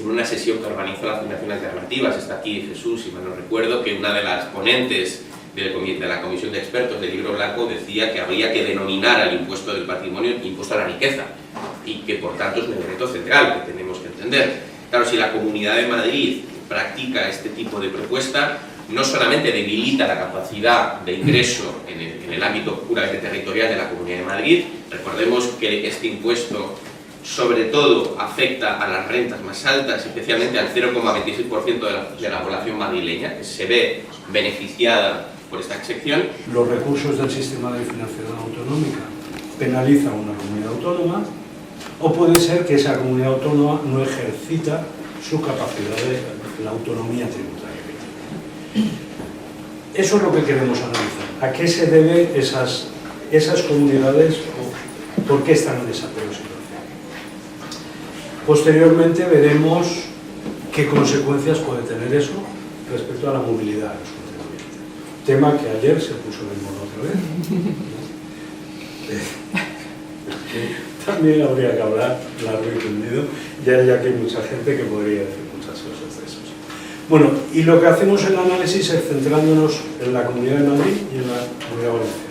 una sesión que organizó la Fundación Alternativas, está aquí Jesús, si mal no recuerdo, que una de las ponentes de la Comisión de Expertos del Libro Blanco decía que habría que denominar al impuesto del patrimonio impuesto a la riqueza, y que por tanto es un elemento central que tenemos que entender. Claro, si la Comunidad de Madrid practica este tipo de propuesta, no solamente debilita la capacidad de ingreso en el ámbito puramente territorial de la Comunidad de Madrid. Recordemos que este impuesto sobre todo afecta a las rentas más altas, especialmente al 0,26% de la población madrileña, que se ve beneficiada por esta excepción. Los recursos del sistema de financiación autonómica penalizan a una comunidad autónoma, o puede ser que esa comunidad autónoma no ejercita su capacidad de la autonomía tributaria. Eso es lo que queremos analizar. ¿A qué se debe esas comunidades o por qué están en esa peor situación? Posteriormente veremos qué consecuencias puede tener eso respecto a la movilidad de los contribuyentes. Tema que ayer se puso de moda otra vez. También habría que hablar largo y tendido, ya que hay mucha gente que podría decir muchas cosas de eso. Bueno, y lo que hacemos en el análisis es centrándonos en la Comunidad de Madrid y en la Comunidad Valenciana.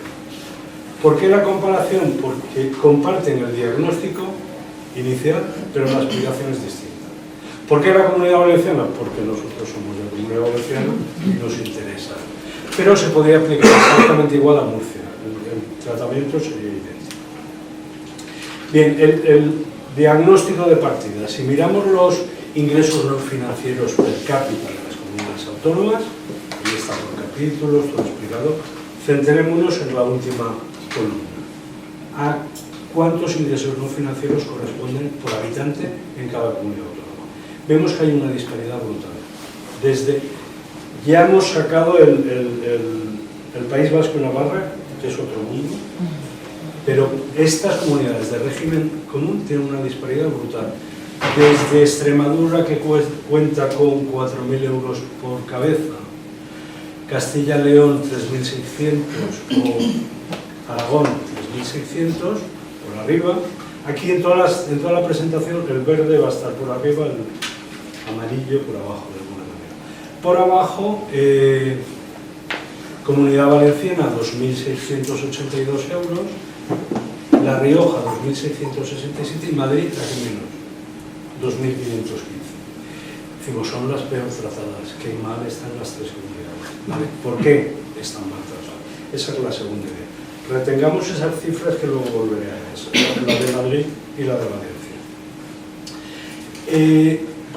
¿Por qué la comparación? Porque comparten el diagnóstico inicial, pero la explicación es distinta. ¿Por qué la Comunidad Valenciana? Porque nosotros somos de la Comunidad Valenciana y nos interesa. Pero se podría aplicar exactamente igual a Murcia. El tratamiento sería idéntico. Bien, el diagnóstico de partida. Si miramos los ingresos no financieros per cápita de las comunidades autónomas, ahí está por capítulos, todo explicado, centrémonos en la última columna. ¿A cuántos ingresos no financieros corresponden por habitante en cada comunidad autónoma? Vemos que hay una disparidad brutal. Ya hemos sacado el País Vasco y Navarra, que es otro mundo, pero estas comunidades de régimen común tienen una disparidad brutal. Desde Extremadura, que cuenta con 4.000 euros por cabeza, Castilla-León 3.600 o Aragón 3.600 por arriba. Aquí en toda la presentación el verde va a estar por arriba, el amarillo por abajo de alguna manera. Por abajo, Comunidad Valenciana 2.682 euros, La Rioja 2.667 y Madrid la que menos, 2.515. Decimos, son las peor tratadas, qué mal están las tres comunidades. ¿Vale? ¿Por qué están mal tratadas? Esa es la segunda idea. Retengamos esas cifras que luego volveré a eso, la de Madrid y la de Valencia.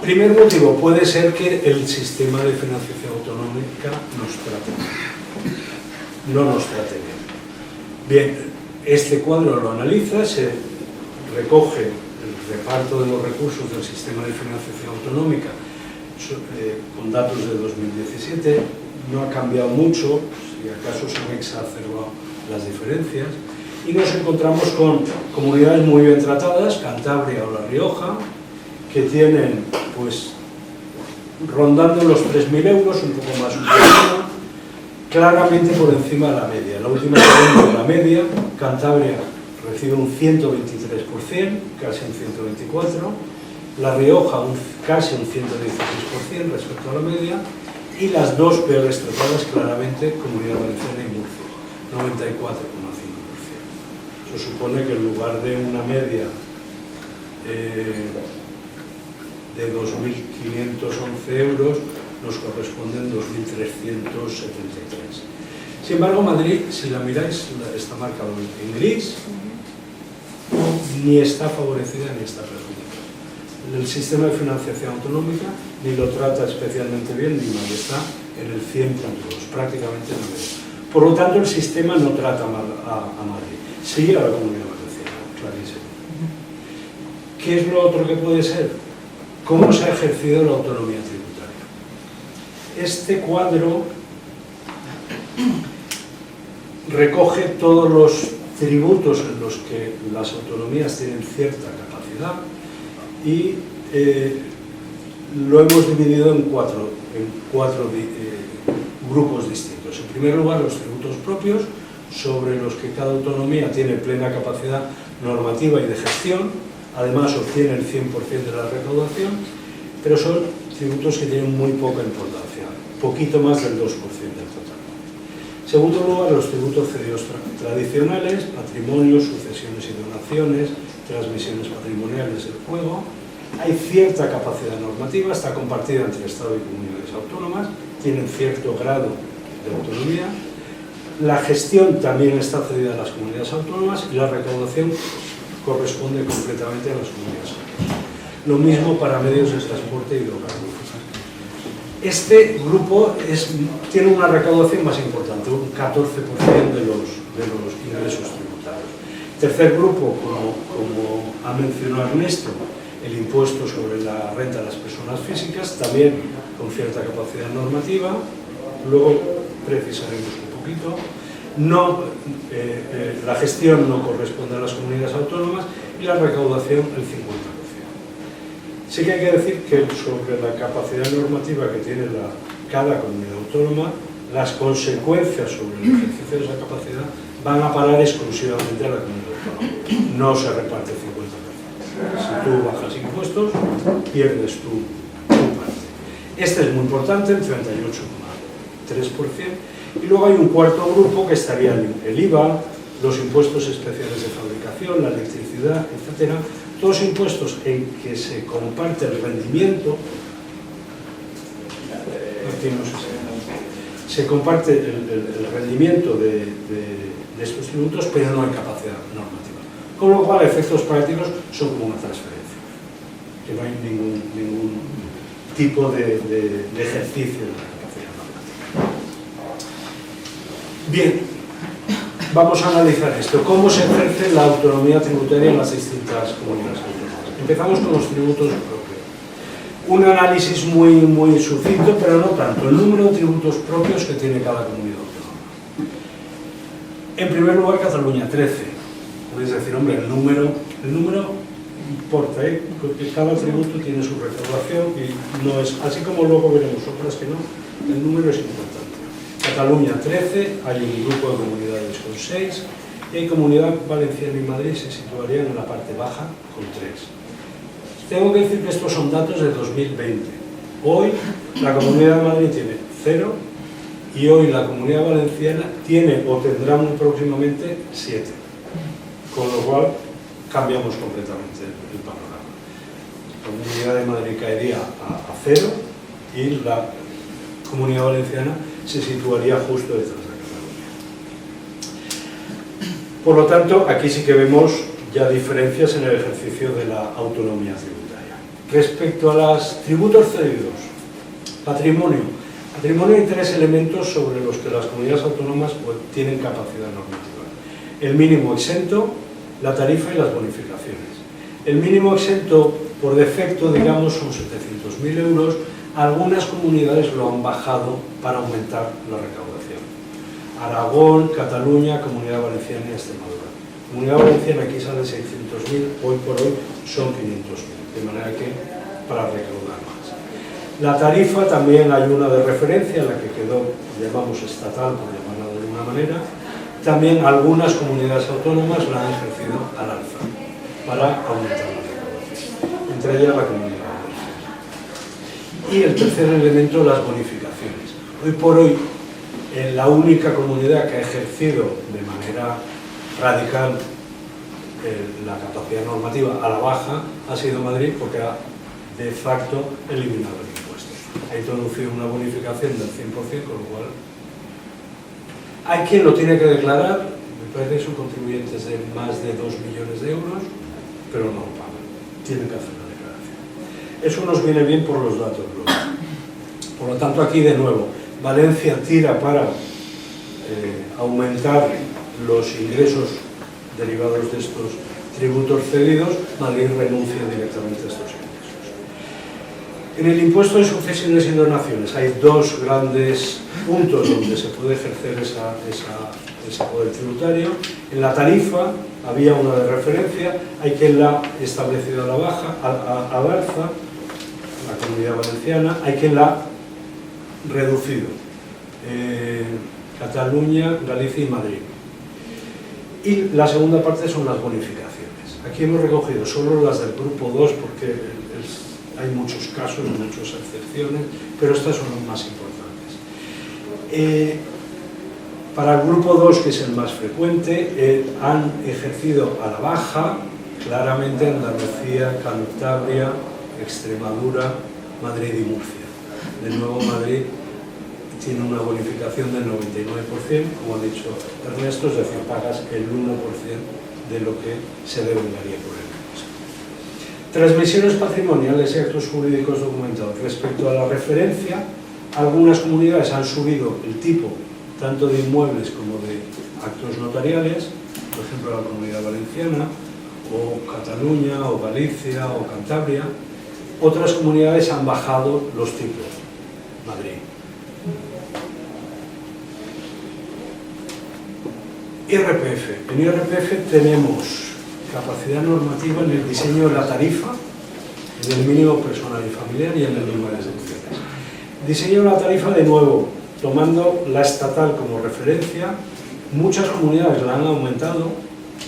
Primer motivo, puede ser que el sistema de financiación autonómica no nos trate bien. Bien, este cuadro lo analiza, se recoge el reparto de los recursos del sistema de financiación autonómica con datos de 2017, no ha cambiado mucho, si acaso se han exacerbado las diferencias, y nos encontramos con comunidades muy bien tratadas, Cantabria o La Rioja, que tienen, pues, rondando los 3.000 euros, un poco más, un poco menos, claramente por encima de la media. La última columna de la media, Cantabria recibe un 123%, casi un 124%, La Rioja casi un 116% respecto a la media, y las dos peores tratadas claramente, Comunidad Valenciana y Murcia, 94,5%. Eso supone que en lugar de una media de 2.511 euros, nos corresponden 2.373. Sin embargo, Madrid, si la miráis, está marcado en gris, ni está favorecida ni está perjudicada. El sistema de financiación autonómica ni lo trata especialmente bien, ni mal, está en el 100.2, prácticamente en el medio. Por lo tanto, el sistema no trata mal a Madrid, sí a la Comunidad Valenciana, clarísimo. ¿Qué es lo otro que puede ser? ¿Cómo se ha ejercido la autonomía tributaria? Este cuadro recoge todos los tributos en los que las autonomías tienen cierta capacidad y lo hemos dividido en cuatro grupos distintos. En primer lugar, los tributos propios, sobre los que cada autonomía tiene plena capacidad normativa y de gestión, además obtiene el 100% de la recaudación, pero son tributos que tienen muy poca importancia, poquito más del 2% del total. En segundo lugar, los tributos cedidos tradicionales, patrimonios, sucesiones y donaciones, transmisiones patrimoniales del juego. Hay cierta capacidad normativa, está compartida entre Estado y comunidades autónomas, tienen cierto grado de autonomía. La gestión también está cedida a las comunidades autónomas y la recaudación corresponde completamente a las comunidades autónomas. Lo mismo para medios de transporte y hidrocarburos. Este grupo tiene una recaudación más importante, un 14% de los ingresos tributarios. Tercer grupo, como ha mencionado Ernesto, el impuesto sobre la renta de las personas físicas, también con cierta capacidad normativa, luego precisaremos un poquito. La gestión no corresponde a las comunidades autónomas y la recaudación el 50%. Sí que hay que decir que sobre la capacidad normativa que tiene cada comunidad autónoma, las consecuencias sobre el ejercicio de esa capacidad van a parar exclusivamente a la comunidad autónoma. No se reparte 50%. Si tú bajas impuestos, pierdes tu parte. Este es muy importante, el 38,3%. Y luego hay un cuarto grupo que estaría el IVA, los impuestos especiales de fabricación, la electricidad, etcétera, todos impuestos en que se comparte el rendimiento, se comparte el rendimiento de estos tributos, pero no hay capacidad normativa. Con lo cual, a efectos prácticos, son como una transferencia, que no hay ningún tipo de ejercicio de la capacidad normativa. Bien, vamos a analizar esto. ¿Cómo se ejerce la autonomía tributaria en las distintas comunidades autónomas? Empezamos con los tributos propios. Un análisis muy sucinto, pero no tanto. El número de tributos propios que tiene cada comunidad autónoma. En primer lugar, Cataluña, 13. Podéis decir, hombre, el número importa, porque cada tributo tiene su recaudación y no es, así como luego veremos otras que no, el número es importante. Cataluña, 13, hay un grupo de comunidades con 6, y hay Comunidad Valenciana y Madrid se situarían en la parte baja con 3. Tengo que decir que estos son datos de 2020. Hoy la Comunidad de Madrid tiene 0 y hoy la Comunidad Valenciana tiene o tendrá muy próximamente 7. Con lo cual cambiamos completamente el panorama. La Comunidad de Madrid caería a 0 y la Comunidad Valenciana se situaría justo detrás de Cataluña. Por lo tanto, aquí sí que vemos ya diferencias en el ejercicio de la autonomía tributaria. Respecto a los tributos cedidos, patrimonio. Patrimonio hay 3 elementos sobre los que las comunidades autónomas tienen capacidad normativa. El mínimo exento, la tarifa y las bonificaciones. El mínimo exento por defecto, digamos, son 700.000 euros. Algunas comunidades lo han bajado para aumentar la recaudación. Aragón, Cataluña, Comunidad Valenciana y Extremadura. Comunidad Valenciana aquí sale 600.000, hoy por hoy son 500.000. De manera que para recaudar más. La tarifa también hay una de referencia, la que quedó, llamamos estatal, por llamarla de alguna manera. También algunas comunidades autónomas la han ejercido al alza para aumentar la recaudación, entre ellas la Comunidad Valenciana. Y el tercer elemento, las bonificaciones. Hoy por hoy, la única comunidad que ha ejercido de manera radical la capacidad normativa a la baja ha sido Madrid, porque ha de facto eliminado el impuesto. Ha introducido una bonificación del 100%, con lo cual hay quien lo tiene que declarar, me parece que son contribuyentes de más de 2 millones de euros, pero no lo pagan, tienen que hacer la declaración. Eso nos viene bien por los datos luego. Por lo tanto, aquí de nuevo, Valencia tira para aumentar los ingresos derivados de estos tributos cedidos, Madrid renuncia directamente a estos ingresos. En el impuesto de sucesiones y donaciones hay 2 grandes puntos donde se puede ejercer ese poder tributario. En la tarifa había una de referencia, hay quien la ha establecido a la baja, al alza, la Comunidad Valenciana, hay quien la ha reducido, Cataluña, Galicia y Madrid. Y la segunda parte son las bonificaciones. Aquí hemos recogido solo las del grupo 2 porque hay muchos casos, muchas excepciones, pero estas son las más importantes. Para el grupo 2, que es el más frecuente, han ejercido a la baja claramente Andalucía, Cantabria, Extremadura, Madrid y Murcia. De nuevo, Madrid tiene una bonificación del 99%, como ha dicho Ernesto, es decir, pagas el 1% de lo que se devengaría por el impuesto. Transmisiones patrimoniales y actos jurídicos documentados. Respecto a la referencia, algunas comunidades han subido el tipo tanto de inmuebles como de actos notariales, por ejemplo la Comunidad Valenciana, o Cataluña, o Galicia, o Cantabria. Otras comunidades han bajado los tipos, Madrid. IRPF. En IRPF tenemos capacidad normativa en el diseño de la tarifa, en el mínimo personal y familiar y en el número de deducciones. Diseño de la tarifa, de nuevo, tomando la estatal como referencia, muchas comunidades la han aumentado,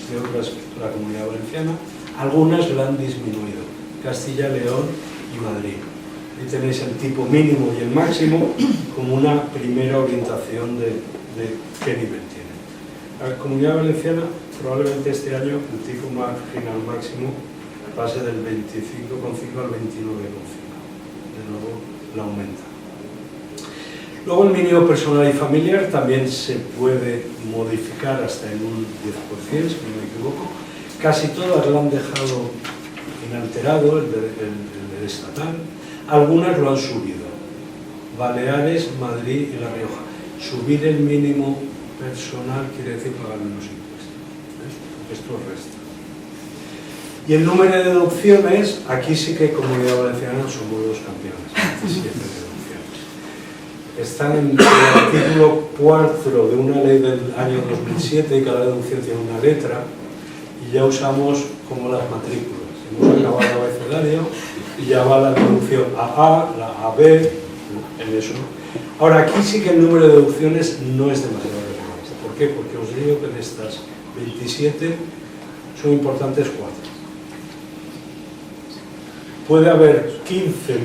creo que la Comunidad Valenciana, algunas la han disminuido, Castilla, León y Madrid. Ahí tenéis el tipo mínimo y el máximo como una primera orientación de qué nivel tiene. la Comunidad Valenciana probablemente este año el tipo marginal máximo pase del 25,5 al 29,5. De nuevo la aumenta. Luego el mínimo personal y familiar también se puede modificar hasta en un 10%, si no me equivoco. Casi todas lo han dejado inalterado, el del estatal. Algunas lo han subido. Baleares, Madrid y La Rioja. Subir el mínimo personal quiere decir pagar menos impuestos. Porque esto resta. Y el número de deducciones, aquí sí que Comunidad Valenciana somos los campeones. 17 deducciones. Están en el artículo 4 de una ley del año 2007 y cada deducción tiene una letra y ya usamos como las matrículas. Hemos acabado el abecedario y ya va la deducción AA, la AB, en eso. Ahora, aquí sí que el número de deducciones no es demasiado relevante. ¿Por qué? Porque os digo que de estas 27 son importantes 4. Puede haber 15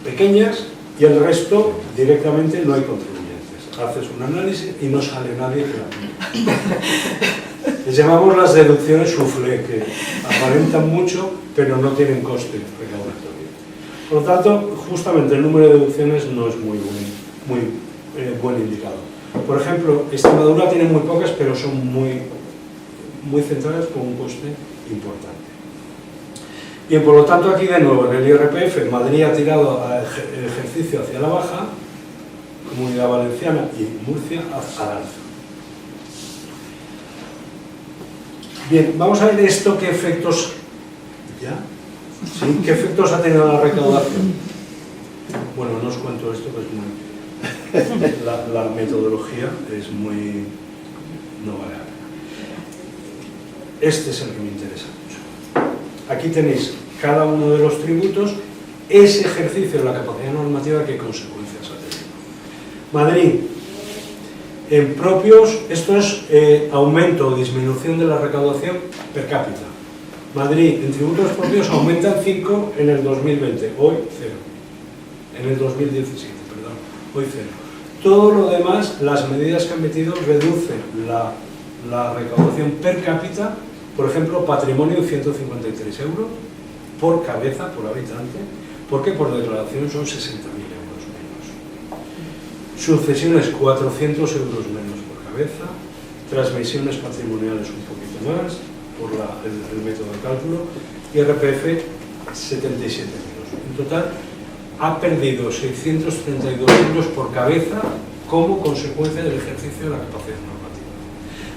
pequeñas y el resto directamente no hay contribuyentes. Haces un análisis y no sale nadie que la pague. Les llamamos las deducciones soufflé, que aparentan mucho pero no tienen coste recaudatorio. Por lo tanto, justamente el número de deducciones no es muy buen indicador. Por ejemplo, Extremadura tiene muy pocas, pero son muy centradas con un coste importante. Bien, por lo tanto, aquí de nuevo en el IRPF, Madrid ha tirado el ejercicio hacia la baja, Comunidad Valenciana y Murcia al alza. Bien, vamos a ver esto qué efectos... ¿Ya? ¿Sí? ¿Qué efectos ha tenido la recaudación? Bueno, no os cuento esto, que es muy... la metodología es muy... no vale la pena. Este es el que me interesa mucho. Aquí tenéis cada uno de los tributos, ese ejercicio de la capacidad normativa, qué consecuencias ha tenido. Madrid, en propios, esto es aumento o disminución de la recaudación per cápita. Madrid, en tributos propios, aumentan 5 en el 2020, hoy 0. En el 2017, perdón, hoy 0. Todo lo demás, las medidas que han metido, reducen la recaudación per cápita. Por ejemplo, patrimonio en 153 euros por cabeza, por habitante, porque por declaración son 60.000 euros menos. Sucesiones, 400 euros menos por cabeza. Transmisiones patrimoniales un poquito más, por el método de cálculo. Y IRPF, 77 euros. En total, ha perdido 632 euros por cabeza como consecuencia del ejercicio de la capacidad normativa.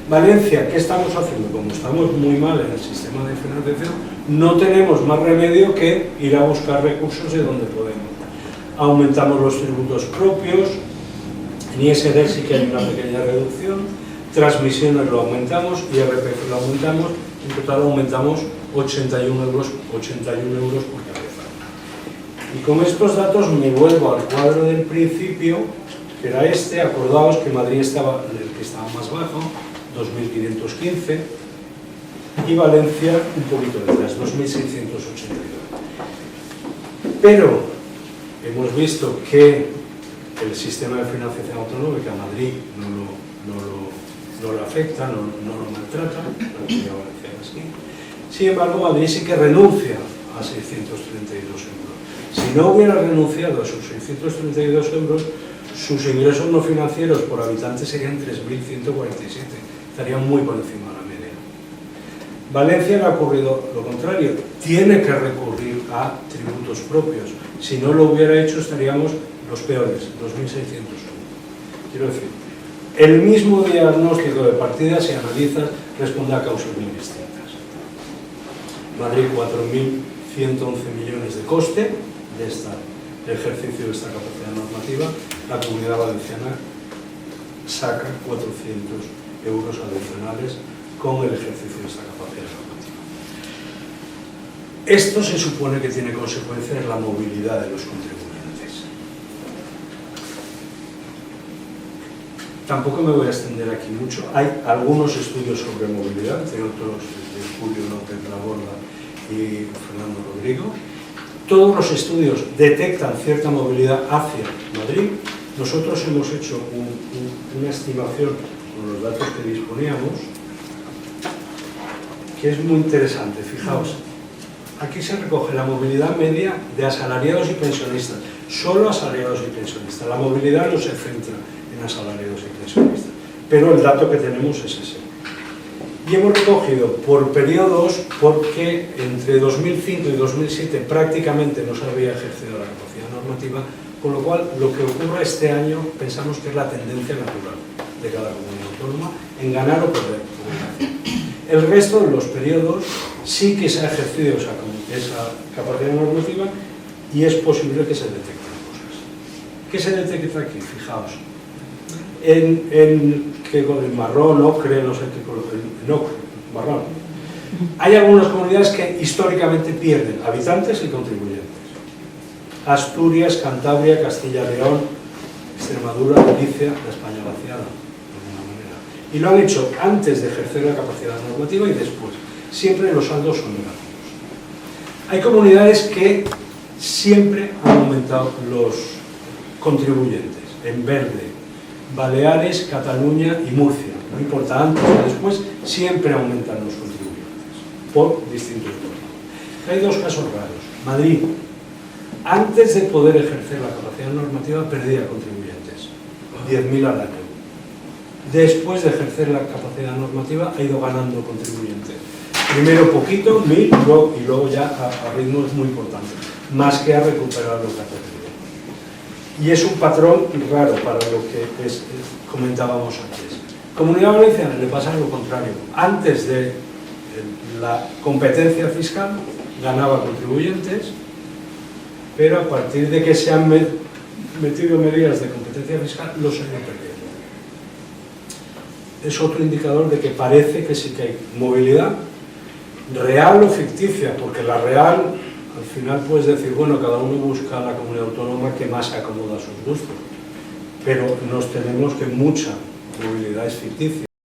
Valencia, ¿qué estamos haciendo? Como estamos muy mal en el sistema de financiación, no tenemos más remedio que ir a buscar recursos de donde podemos. Aumentamos los tributos propios, en ISD sí que hay una pequeña reducción, transmisiones lo aumentamos, IRPF lo aumentamos, en total aumentamos 81 euros por cabeza. Y con estos datos me vuelvo al cuadro del principio, que era este. Acordaos que Madrid estaba el que estaba más bajo, 2.515, y Valencia un poquito detrás, 2.682. Pero hemos visto que el sistema de financiación autonómica a Madrid no lo afecta, no lo maltrata, la Comunidad Valenciana sí. Sin embargo, Madrid sí que renuncia a 632 euros. Si no hubiera renunciado a sus 632 euros, sus ingresos no financieros por habitante serían 3.147. Estarían muy por encima de la media. Valencia le ha ocurrido lo contrario, tiene que recurrir a tributos propios. Si no lo hubiera hecho, estaríamos los peores, 2.601. Quiero decir, el mismo diagnóstico de partidas, si analizas, responde a causas muy distintas. Madrid, 4.111 millones de coste de ejercicio de esta capacidad normativa. La Comunidad Valenciana saca 400 euros adicionales con el ejercicio de esta capacidad normativa. Esto se supone que tiene consecuencias en la movilidad de los contribuyentes. Tampoco me voy a extender aquí mucho. Hay algunos estudios sobre movilidad, entre otros de Julio López Laborda y Fernando Rodrigo. Todos los estudios detectan cierta movilidad hacia Madrid. Nosotros hemos hecho una estimación con los datos que disponíamos, que es muy interesante. Fijaos, aquí se recoge la movilidad media de asalariados y pensionistas, solo asalariados y pensionistas. La movilidad no se centra en asalariados y pensionistas, pero el dato que tenemos es ese. Y hemos recogido por periodos porque entre 2005 y 2007 prácticamente no se había ejercido la capacidad normativa, con lo cual lo que ocurre este año pensamos que es la tendencia natural de cada comunidad autónoma en ganar o perder población. El resto de los periodos sí que se ha ejercido esa capacidad normativa y es posible que se detecten cosas. ¿Qué se detecta aquí? Fijaos. Que con el marrón, ocre, no sé qué color, marrón. Hay algunas comunidades que históricamente pierden habitantes y contribuyentes. Asturias, Cantabria, Castilla y León, Extremadura, Galicia, la España vaciada, de alguna manera. Y lo han hecho antes de ejercer la capacidad normativa y después. Siempre los saldos son negativos. Hay comunidades que siempre han aumentado los contribuyentes, en verde. Baleares, Cataluña y Murcia. No importa antes o después, siempre aumentan los contribuyentes, por distintos motivos. Hay dos casos raros. Madrid, antes de poder ejercer la capacidad normativa, perdía contribuyentes, 10.000 al año. Después de ejercer la capacidad normativa, ha ido ganando contribuyentes. Primero poquito, 1.000, y luego ya a ritmos muy importantes, más que a recuperar lo que ha perdido. Y es un patrón raro para lo que comentábamos antes. Comunidad Valenciana le pasa lo contrario. Antes de la competencia fiscal ganaba contribuyentes, pero a partir de que se han metido medidas de competencia fiscal los ha ido perdiendo. Es otro indicador de que parece que sí que hay movilidad real o ficticia, porque la real al final puedes decir, bueno, cada uno busca la comunidad autónoma que más se acomoda a sus gustos, pero nos tenemos que mucha movilidad es ficticia.